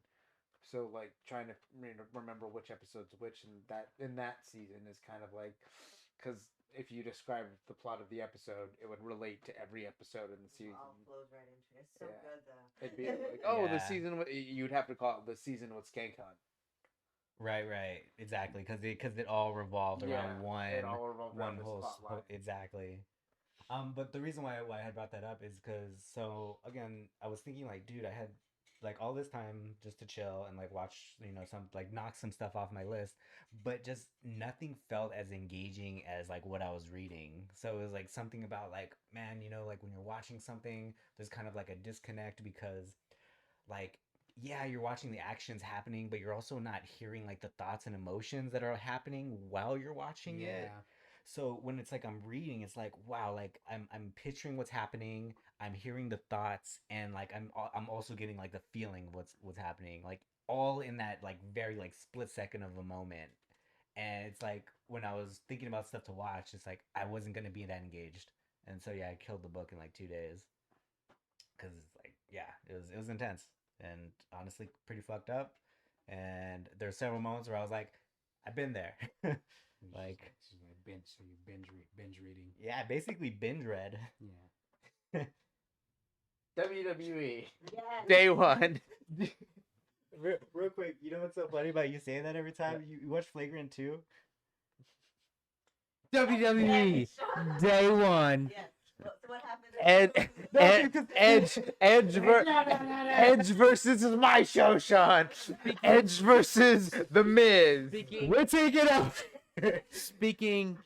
So like trying to remember which episode's which and that in that season is kind of like because if you describe the plot of the episode, it would relate to every episode in the It season. all flows right into it. It's so Yeah. good though. It'd be like, oh, the Yeah. season. You'd have to call it the season with SkankCon. Right, exactly, because it all revolved Yeah, around one it all revolved around this plot line. exactly. But the reason why I had brought that up is because so again I was thinking like, dude, I had like all this time just to chill and like watch, you know, some like knock some stuff off my list, but just nothing felt as engaging as like what I was reading. So it was like something about like, man, you know, like when you're watching something, there's kind of like a disconnect because like, yeah, you're watching the actions happening, but you're also not hearing like the thoughts and emotions that are happening while you're watching it. Yeah. So when it's like I'm reading, it's like, wow, like I'm picturing what's happening, I'm hearing the thoughts, and like I'm also getting like the feeling of what's happening, like all in that like very like split second of a moment. And it's like when I was thinking about stuff to watch, it's like I wasn't gonna be that engaged, and so yeah, I killed the book in like 2 days because it's like, yeah, it was intense and honestly pretty fucked up. And there's several moments where I was like, I've been there. Like, it's just like binge. So you binge reading. yeah, basically binge read. Yeah. WWE Yes. Day One. Real quick, you know what's so funny about you saying that every time you watch Flagrant 2? WWE Sean. Day One. Yes. So what happened? Edge versus my show, Sean. Edge versus The Miz. We're taking up. Speaking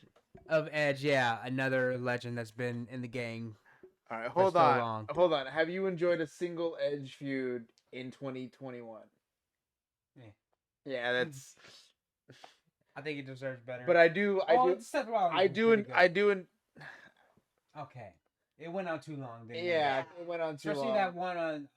of Edge, yeah, another legend that's been in the gang. All right, for hold so on. long. Hold on. Have you enjoyed a single Edge feud in 2021? Yeah. Yeah, that's. I think he deserves better. But I do. Okay, it went on too long. Didn't Yeah, it? it went on too Especially long. that one on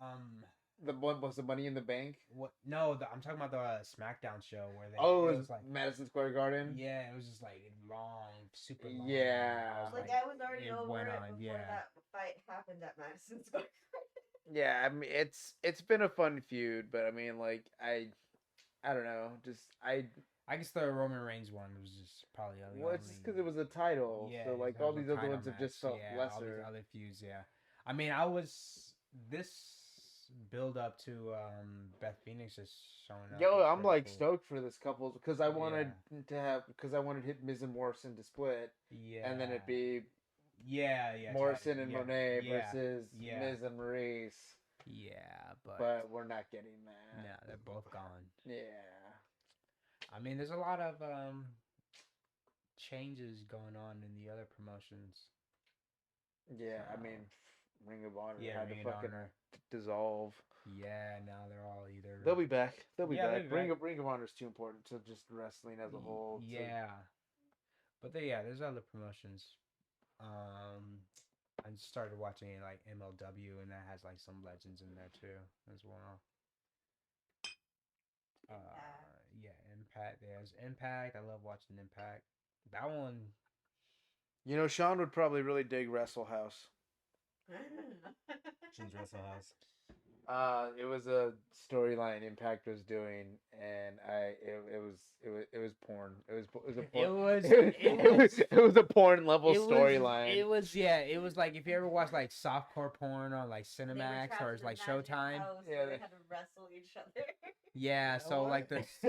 The one was the Money in the Bank. what? No, I'm talking about the SmackDown show where they. Oh, it it was was like. Madison Square Garden. Yeah, it was just like long, super long. Yeah. Like I was already it over went it on, before yeah. that fight happened at Madison Square. Yeah, I mean it's been a fun feud, but I mean like I don't know, just I guess the Roman Reigns one was just probably the well, it's just because it was a title, Yeah, so like that all was a these other title ones have match, just felt yeah, all these lesser. other feuds, yeah. I mean, this build up to Beth Phoenix is showing up. Yo, is I'm pretty like cool. stoked for this couple because I wanted I wanted hit Miz and Morrison to split, Yeah, and then it'd be yeah, Morrison and Monet yeah, versus yeah. Miz and Maurice, yeah, but we're not getting that. no, they're both gone. Yeah. I mean, there's a lot of changes going on in the other promotions. Yeah, I mean, Ring of Honor Yeah, had Ring to of fucking Honor. dissolve. Yeah, now they're all either. They'll be back. They'll be Yeah, they'll back. be back. Ring of Honor is too important to just wrestling as a whole. Yeah, but there's other promotions. I started watching like MLW, and that has like some legends in there too as well. Yeah, Impact. There's Impact. I love watching Impact. That one. You know, Sean would probably really dig Wrestle House. Shin's Wrestle House. It was a storyline Impact was doing, and it was porn. It was a porn level storyline. It was like if you ever watch like softcore porn on like Cinemax or it's like Showtime. Yeah, they had to wrestle each other. Yeah, You know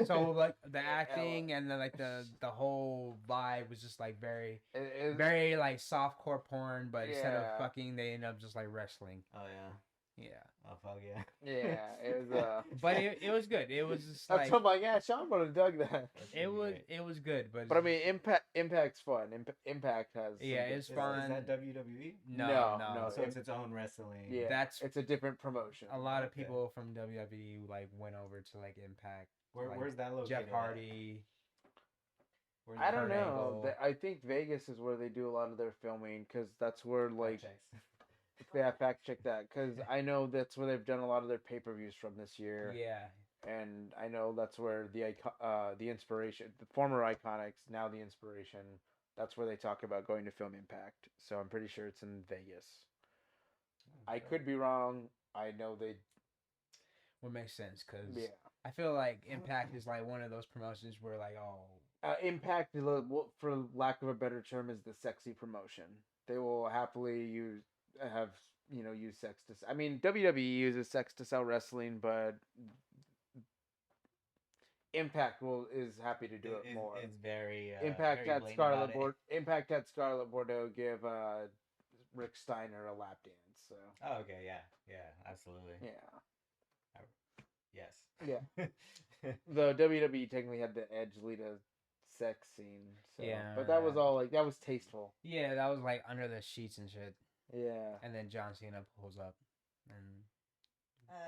so what? like the acting and then like the whole vibe was just like very very like softcore porn, but instead of Yeah. fucking, they end up just like wrestling. Oh yeah. Yeah, Oh fuck yeah. Yeah, it was. but it was good. It was just That's like what I'm like. Yeah, Sean would have dug that. That's pretty great. it was good, but But I mean, Impact's fun. Impact has some yeah, good it's stuff. fun. Is that WWE? No, No, no. no, So it's its own wrestling. Yeah, That's it's a different promotion. a lot of Okay. people from WWE like went over to like Impact. Like, Where's that located? Jeff at? Hardy. Where's I don't Kurt know. Angle. I think Vegas is where they do a lot of their filming because that's where Fact like checks. yeah, fact check that because I know that's where they've done a lot of their pay-per-views from this year, Yeah, and I know that's where the inspiration, the former Iconics, now the inspiration. That's where they talk about going to film Impact. So I'm pretty sure it's in Vegas. I could be wrong. I know they. would make sense because Yeah. I feel like Impact is like one of those promotions where like Impact, for lack of a better term, is the sexy promotion. They will happily use sex to. I mean, WWE uses sex to sell wrestling, but Impact is happy to do it more. It's very Impact very had blatant about it. Impact had Scarlett Bordeaux give Rick Steiner a lap dance. So Oh, okay, yeah, absolutely. yeah, Yes. yeah. The WWE technically had the Edge lead a sex scene. So Yeah, but that was all like that was tasteful. yeah, that was like under the sheets and shit. Yeah. And then John Cena pulls up and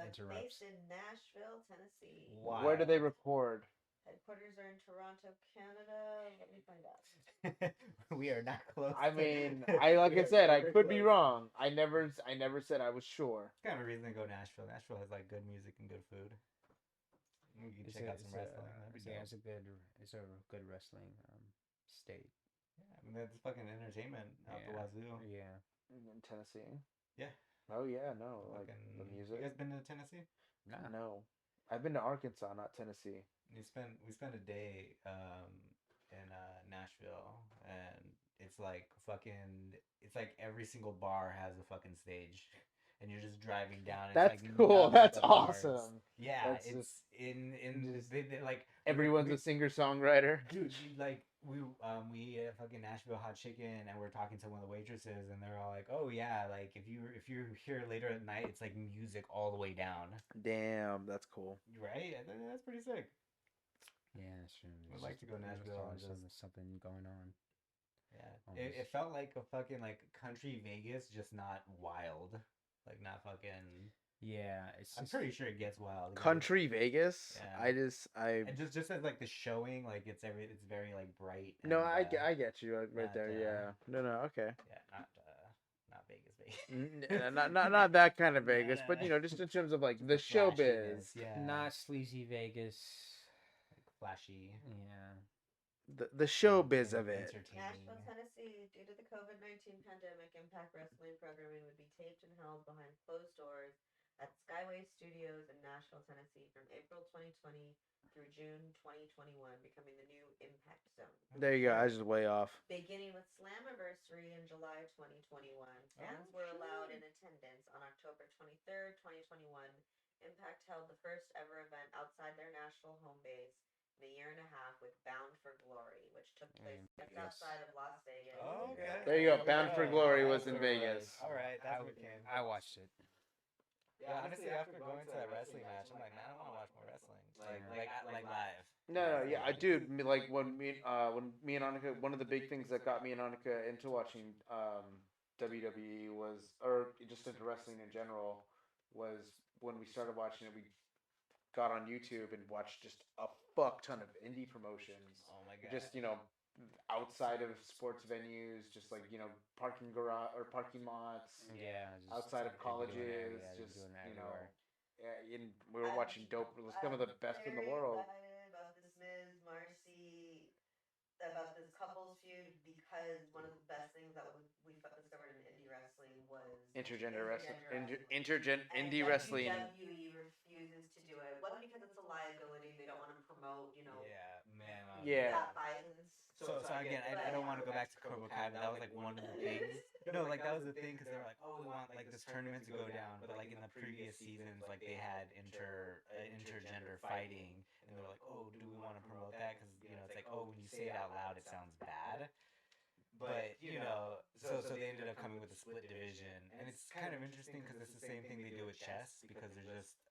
interrupts. Based in Nashville, Tennessee. Wow. Where do they record? Headquarters are in Toronto, Canada. Let me find out. We are not close. I to- mean, we like I are said, I very could be close. wrong. I never said I was sure. It's kind of a reason to go Nashville. Nashville has like good music and good food. You can check out some wrestling. That'd be Yeah, dope. it's a good wrestling state. Yeah, I mean that's fucking entertainment out the Yeah. wazoo. Yeah. In Tennessee. Yeah. Oh yeah, no, like Fucking, the music. You guys been to Tennessee? Nah. No, I've been to Arkansas, not Tennessee. We spent a day in Nashville, and it's like every single bar has a fucking stage, and you're just driving down. And That's it's like cool. nothing That's but bars. awesome. Yeah, That's it's just- in just- they like Everyone's we- a singer songwriter. Dude, we ate fucking Nashville hot chicken, and we're talking to one of the waitresses, and they're all like, "Oh yeah, like if you're here later at night, it's like music all the way down, Damn, that's cool. right? I think that's pretty sick." Yeah, that's true. Would It's like to go there's Nashville always and just- something going on. Yeah, it felt like a fucking like country Vegas, just not wild, like not fucking. Yeah, I'm pretty sure it gets wild. Country Vegas. Yeah. I And just as like the showing, like it's very like bright. no, and, I get you right not, there. Yeah. No, okay. Yeah, not Vegas. Not that kind of No, Vegas, no, but no. just in terms of like the Flashiness, showbiz, yeah. Not sleazy Vegas. Like flashy. Yeah. the showbiz of it. Entertaining. Nashville, Tennessee. Due to the COVID-19 pandemic, Impact Wrestling programming would be taped and held behind closed doors at Skyway Studios in Nashville, Tennessee from April 2020 through June 2021, becoming the new Impact Zone. There you go. I was just way off. Beginning with Slammiversary in July 2021, fans were allowed in attendance on October 23rd, 2021. Impact held the first ever event outside their Nashville home base in a year and a half with Bound for Glory, which took place just outside of Las Vegas. Oh, okay. There you go. Bound for Glory was That's in what it Vegas. was. All right, that's what it came. I watched it. Yeah, honestly, after going to that wrestling match, I'm like, man, I want to watch more wrestling. Like live. No, yeah, I do. Like when me and Anika, one of the big things that got me and Anika into watching WWE was, or just into wrestling in general, was when we started watching it. We got on YouTube and watched just a fuck ton of indie promotions. Oh my god. Just outside of sports venues, just like parking garage or parking lots. Yeah. Outside of colleges, just we were watching dope. It was some of the best in the world. Excited about this Miz Marcy, about this couples feud, because one of the best things that we discovered in indie wrestling was Intergender wrestling. And Indie wrestling. WWE refuses to do it. One, because it's a liability; they don't want to promote, Yeah, man. Yeah. that violence. So again, I don't want to go back to Cobra Kai, but that was like one of the things. No, like that was the thing because they were like, oh, we want like this tournament to go down, but like in the previous seasons, like they had intergender fighting, and they were like, oh, do we want to promote that? Because it's like, oh, when you say it out loud, it sounds bad. But so they ended up coming with a split division, and it's kind of interesting because it's the same thing they do with chess because there's just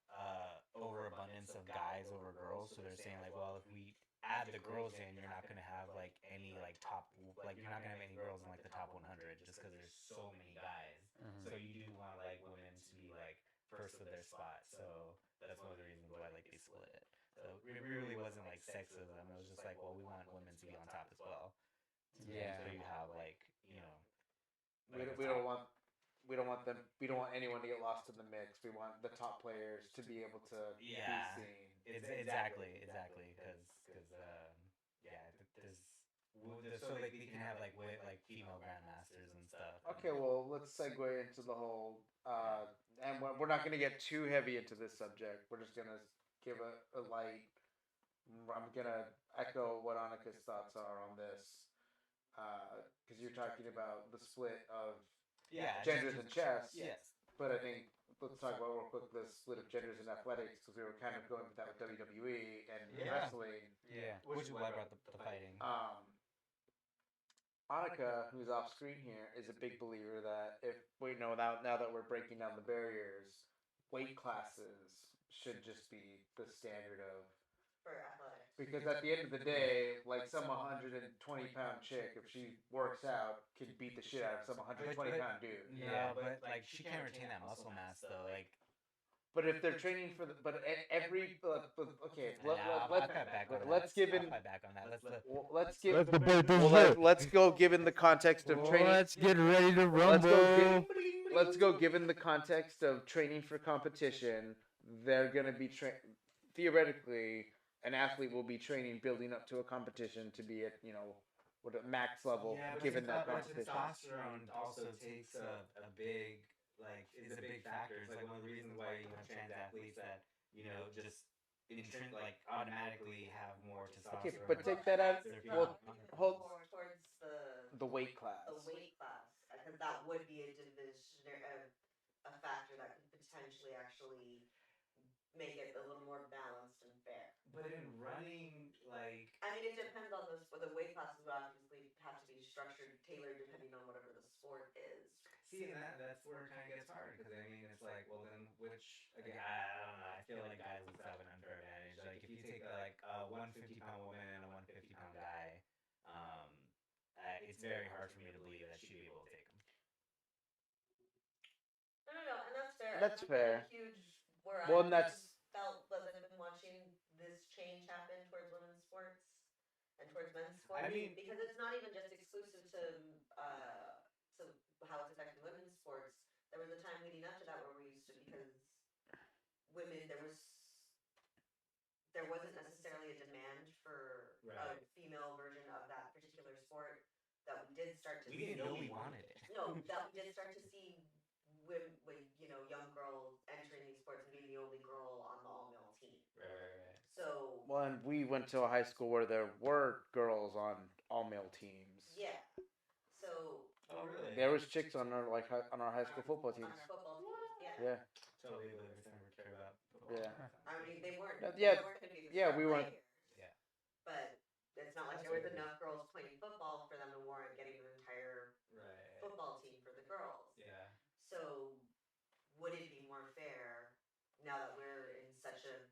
overabundance of guys over girls. So they're saying like, well, if we add the girls in, you're not gonna have like any like top like you're not gonna have any girls in like the top 100 just because there's so many guys. Mhm. So you do want like women to be like first of their spot. So that's one of the reasons why like they split it. So it really wasn't like sexism. It was just like, well, we want women to be on top as well. Yeah. So you have like, you know, We like don't, the we don't top. want we don't want them. We don't want anyone to get lost in the mix. We want the top players to be able to Yeah. be seen. It's exactly because yeah, so like they can have like like female grandmasters and stuff. Okay, well, let's segue into the whole. And we're not going to get too heavy into this subject. We're just going to give a light. I'm going to echo what Anika's thoughts are on this. Because you're talking about the split of genders in chess. Yes. But I think let's talk about real quick the split of genders in athletics because we were kind of going with that with WWE and wrestling. Yeah. Which is why I brought the fighting. Anika, who's off screen here, is a big believer that if we know now that we're breaking down the barriers, weight classes should just be the standard of. For athletics. Because at the end of the day, like some 120-pound chick, if she works out, can beat the shit out of some 120-pound dude. Yeah, but like she can't retain that muscle mass though. Like, But if they're training for the, every okay, let's give in. I'll fight back on that. Let's give. Let's debate this Well, shit. let's go given the context of training. Let's get ready to rumble. Let's go given the context of training for competition. They're gonna be theoretically, an athlete will be training building up to a competition to be at what a max level given that competition. Testosterone also takes a big is a big factor. It's like one of the reasons why you have trans athletes that just automatically have more testosterone. Okay, but take that out. Well, hold More towards the weight class. the weight class, because that would be a division, a factor that could potentially actually make it a little more balanced and fair. But in running, like I mean, it depends on the weight classes would obviously have to be structured, tailored depending on whatever the sport is. see, and that's where it kind of gets hard because I mean, it's like, well, then which again, I don't know. I feel like guys would have an unfair advantage. Like if you take like a 150-pound woman and a 150-pound guy, it's very hard for me to believe that she'd be able to take them. No, and that's fair. That's fair. Huge. Where Well, I and that's felt was I've been watching this change happen towards women's sports and towards men's sports. I mean, because it's not even just exclusive to how it's affecting women's sports. There was a time leading up to that where we used to, because women there wasn't necessarily a demand for a female version of that particular sport, that we did start to we didn't know we wanted it. No, that we did start to see women, young girls entering these sports and being the only girl on the all-male team. Right. So well, and we went to a high school where there were girls on all male teams. yeah. So Oh, really? There was chicks on our on our high school football on teams. our football teams, Yeah. Totally never cared about football. Yeah. I mean, they weren't. Yeah, They weren't going to be the yeah, star we weren't- players. Yeah. But it's not like there was enough girls playing football for them to warrant getting an entire Right. football team for the girls. Yeah. So, would it be more fair now that we're in such a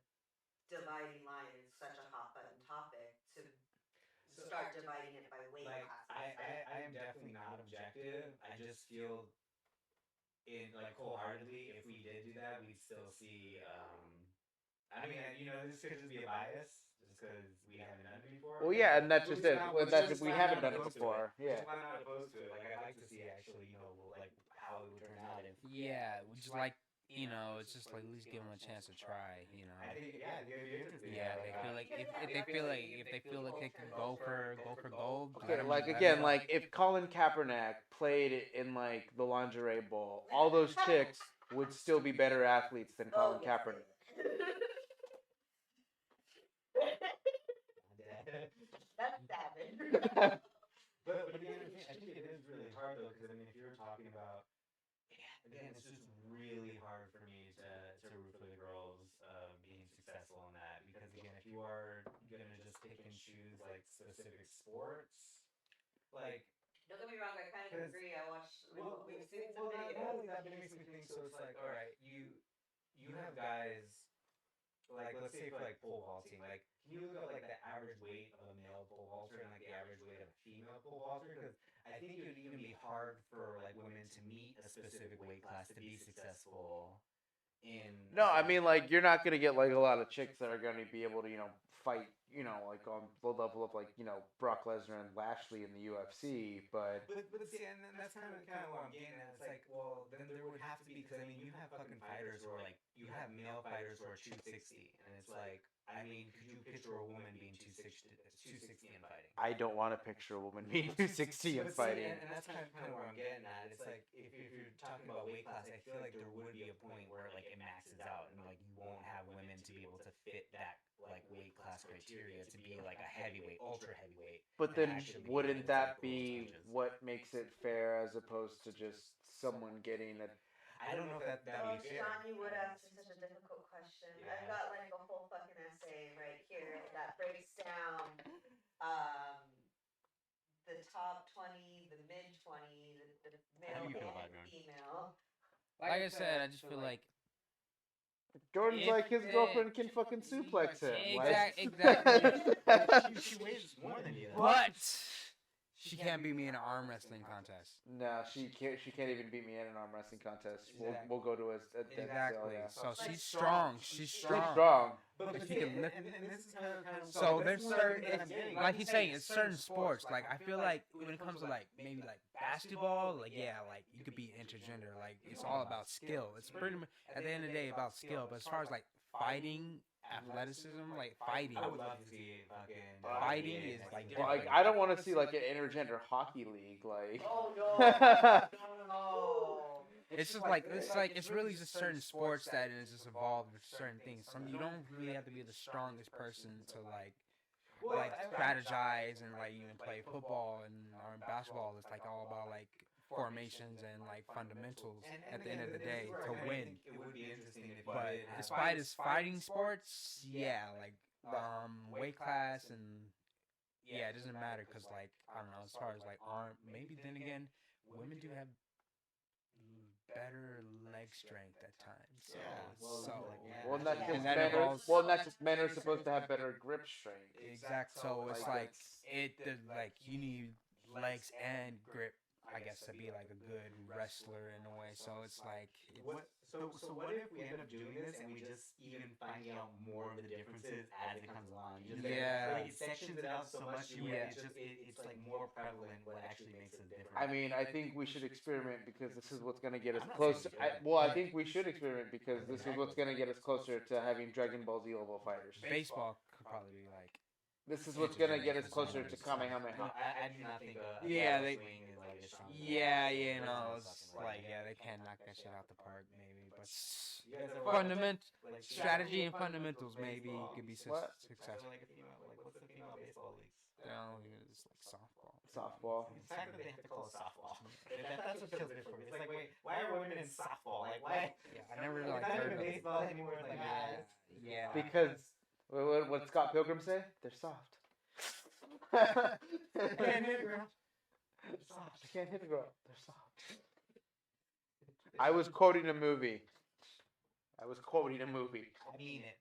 dividing line and such a hot button topic to start dividing it by weight Like classes? I am definitely not objective. I just feel in like wholeheartedly if we did do that we'd still see I mean this could just be a bias just because we haven't done it before. Well, yeah, and that's just it. Not- Well, which that's is we why I'm haven't not done it opposed to before. Which Yeah. is why I'm not opposed to it. Like I'd like to see actually like how it would turn out if Yeah, we just like it's just like at least give them a chance to try. I think it'd be interesting. Yeah, they feel like if they feel like they can go for gold. Okay, let 'em- like let 'em again, go. like if Colin Kaepernick played in like the lingerie bowl, all those chicks would still be better athletes than Colin Kaepernick. That's savage. But again, I think it is really hard though, because I mean, if you're talking about, again, it's just really hard for me to root for the girls being successful in that, because again, if you are gonna just pick and choose like specific sports, like Don't get me wrong, I kind of kind of agree. I watched. We've seen some not videos. only that, but it makes me think. So it's like, all right, you have guys like, let's say for like pole vaulting, like can you look up like the average weight of a male pole vaulter and like the average weight of a female pole vaulter? Because I think it would even be hard for like women to meet a specific weight class to be successful in. No, I mean, like, you're not gonna get like a lot of chicks that are gonna be able to, fight, like on the level of like, Brock Lesnar and Lashley in the UFC. But But see, and then that's kind of what I'm getting at. It's like, well, then there would have to be, because I mean, you have fucking fighters who are like, you have male fighters who are 260, and it's like, I mean, could you picture a woman being 260 and fighting? I don't want to picture a woman being 260 and But see, fighting. and that's kind of where I'm getting at. It's like if you're talking about weight class, I feel like there would be a point where like it maxes out, and like you won't have women to be able to fit that like weight class criteria to be like a heavyweight, ultra heavyweight. But and then actually be wouldn't able to that take those be punches. what makes it fair as opposed to just someone getting a? I don't know if that Oh, would be fair. Sean, you would ask such a difficult question. I've got like a whole fucking essay right here that breaks down the top 20, the mid 20, the How male do you feel about and Jordan? female. Like I said, I just feel like Jordan's If like his they- girlfriend can fucking suplex him. Exactly. She weighs more than you. but she can't beat me in an arm wrestling contest. No, she can't. She can't even beat me in an arm wrestling contest. Exactly. We'll go to a dead Exactly. sale. Yeah. So Like she's strong. She's She's strong. strong. But If see, you can lift- and this is kind of So this there's is one certain, thing that I'm getting. like he's saying, it's certain sports. Like I feel like when it comes to like maybe like basketball, like yeah, like you could be intergender. Like it's all about skill. It's pretty much at the end of the day about skill. But as far as like fighting, athleticism, like fighting, I would love to see fucking Fighting is, like, Well, like I don't want to see like an intergender hockey league. Like. Oh no! No! it's just like it's really just certain sports that is just evolved with certain things. Some you don't really have to be the strongest person to like strategize and like even play football and or in basketball. It's like all about like formations and like fundamentals at the end of the day to win. It would be interesting if But you did have, despite his fighting sports, yeah, like weight class and yeah, it doesn't matter because like I don't know as far as like arm. Maybe then again, women do have better leg strength at times. So, Well, not Yeah. just And that men. involves- Not just men are supposed to have better grip strength. exact. So it's Like, like like you need legs and grip, I guess, to be like a good wrestler in a way. So it's like So what if we end up doing this and we just even finding out more of the differences as it comes along? You just Yeah. like it sections it out so much. Yeah. It's like more prevalent what actually makes us different. I mean, I think we should experiment because this is what's going to get us I'm not close. saying I think we should experiment because this is what's going to get us closer to having Dragon Ball Z level fighters. baseball could probably be like This is what's going to get us closer to Kamehameha. No, I do not think Yeah, a they- swing is like as strong as yeah, that. you know, It's it's fucking like yeah, they can knock that shit out the park maybe, but You guys ever fundament like strategy and fundamentals maybe could be What? successful. Like a female, like what's the female baseball leagues? No, it's like softball. Softball. The fact that they have to call it softball. That's what kills it for me. It's like, wait, why are women in softball? Like, why? Yeah, I never really Like, like it's not heard even of it. baseball anymore. Like, Yeah. Because what Scott Pilgrim say? They're soft. I can't hit it, girl. I can't hit a girl. They're soft. I was quoting a movie. I mean it.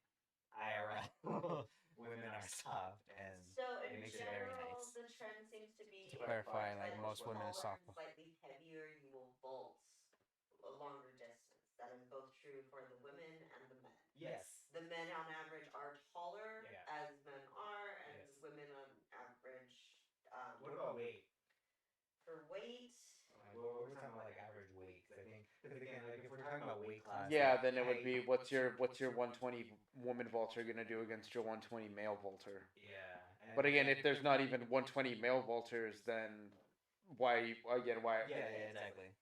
IRL. Women are soft and So it in makes it very general, nice. the trend seems to be To clarify, like, slightly most women are taller and softball. slightly heavier. You will vault a longer distance. That is both true for the women and the men. Yes. The men on average are taller, Yeah. as men are, and Yes. women on average. What about weight? For weight? Like, we're talking about like average weight, because I think, because again, like if we're talking about weight class, Yeah, like, then it would height- be what's your 120 woman vaulter gonna do against your 120 male vaulter? Yeah. But again, if there's not even 120 male vaulters, then why? Yeah, exactly.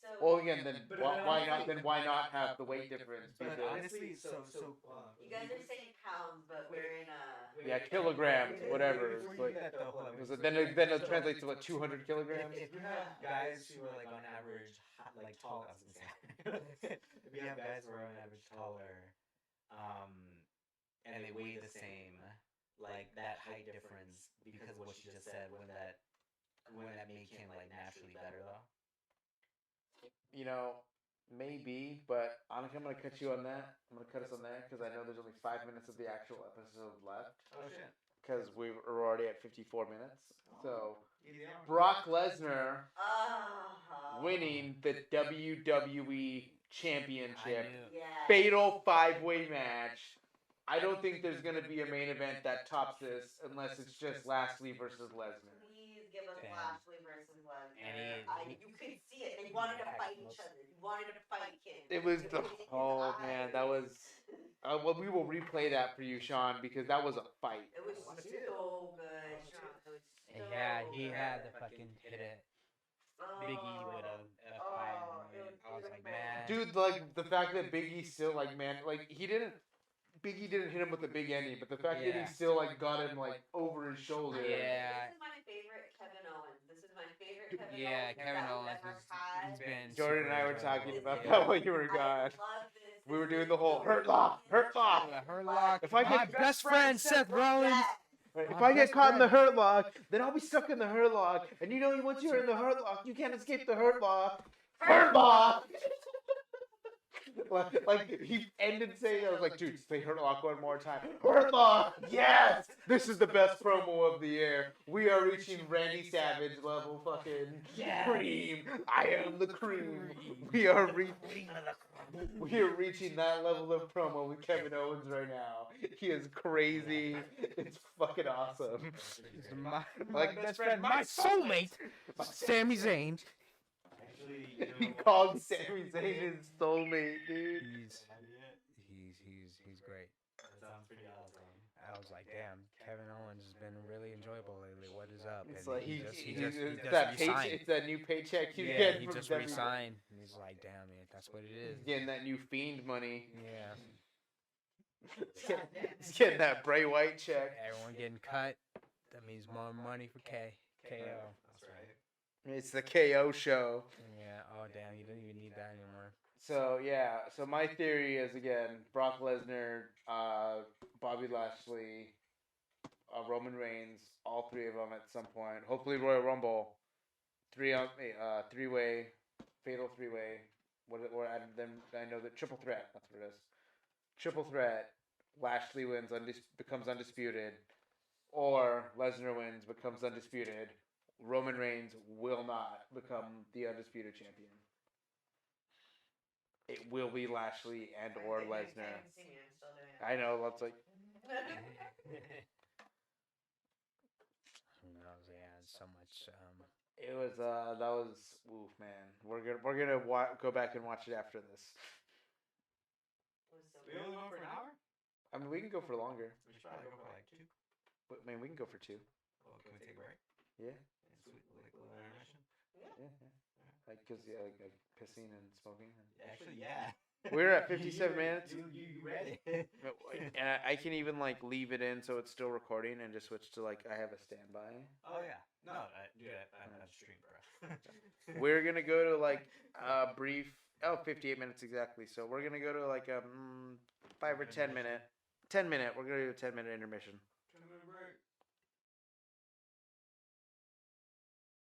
So Well, again, then But why not? Then why not have the weight difference? But Because honestly, you guys are saying pounds, but we're in a. yeah, kilograms, whatever. Before you But do that, though, hold on, was it, then it translates to what 200 kilograms? If you have guys who are like on average like tall, I was gonna say, if you have guys who are on average taller, and they weigh the same, like that height difference, because of what you just said, when that wouldn't that make him like naturally better though? You know, maybe, but Anika, I'm gonna cut you on that. I'm gonna cut us on that because I know there's only 5 minutes of the actual episode left. Oh shit. Because we're already at 54 minutes. So Easy hour. Brock Lesnar Oh. winning the WWE I Championship. knew. Yes. Fatal 5-way match. I don't think there's gonna be a main event that tops this unless it's just Lashley versus Lesnar. Please give us Damn. Lashley versus Lesnar. And You could see it. They wanted to fight each other. You wanted to fight him. It was You the could see it in his oh man, that eyes. was. Well, we will replay that for you, Sean, because that was a fight. It was so good, Sean. It was And so yeah, he good. had the fucking hit it. Big E with a fight. I was like, man. Dude, like the fact that Big E still like man, like he didn't. Big E didn't hit him with the big ending, but the fact that he Yeah. still like got him like over his shoulder. Yeah. This is my favorite Kevin Owens. This is my favorite Kevin Yeah, Owens Kevin that Owens we've ever had. he's been. Jordan and I super were talking enjoyable. about Yeah. that while you were I gone. love this. We were This doing is the whole hurt lock, hurt lock. Yeah, Hurt Lock. If I My get best friend Seth Rollins. Yes. If My I get best caught in the friend. hurt lock, then I'll be stuck in the hurt lock. And you know, once you're in the hurt lock, you can't escape the hurt lock. Hurt lock. like he ended saying, I was like, dude, say hurt lock one more time. Hurt lock. Yes. This is the best promo of the year. We are reaching Randy Savage level fucking cream. I am the cream. We are reaching that level of promo with Kevin Owens right now. He is crazy. It's fucking awesome. My Like, best friend, my soulmate, Sami Zayn. Actually, you know, He called Sami Zayn his soulmate, dude. He's great. that sounds pretty awesome. I was like, damn, Kevin Owens has been really enjoyable lately. What is up? It's And like he just it's that resigned. it's that new paycheck you Yeah, get he from just WWE. resigned. And he's like, damn it, that's what it He's is. getting that new Fiend money. Yeah, He's getting that Bray White check. everyone getting cut. That means more money for KO. That's right. It's the KO show. Yeah. Oh damn, you don't even need that anymore. So yeah, so my theory is again Brock Lesnar, Bobby Lashley, Roman Reigns, all three of them at some point. Hopefully Royal Rumble, three-way, fatal three-way. I know that triple threat. That's what it is. Triple threat. Lashley wins, becomes undisputed, or Lesnar wins, becomes undisputed. Roman Reigns will not become the undisputed champion. It will be Lashley and or Lesnar. I know, that's like Who knows? Yeah, so much. it was. That was oof, man. We're gonna go back and watch it after this. We only went for an hour? I mean, we can go for longer. We should probably go for like 2. But, man, we can go for 2. Well, can we take a break? Yeah, Sweet, like a little intermission. yeah. Like, cause like pissing and smoking. Actually, yeah. We're at 57 minutes. You read it. And I can even like leave it in so it's still recording and just switch to like I have a standby. Oh yeah. No, dude, I'm not stream, bro. We're gonna go to like a brief 58 minutes exactly. So we're gonna go to like a 5 or 10 minute. 10 minute. We're gonna do a 10-minute intermission. 10-minute break.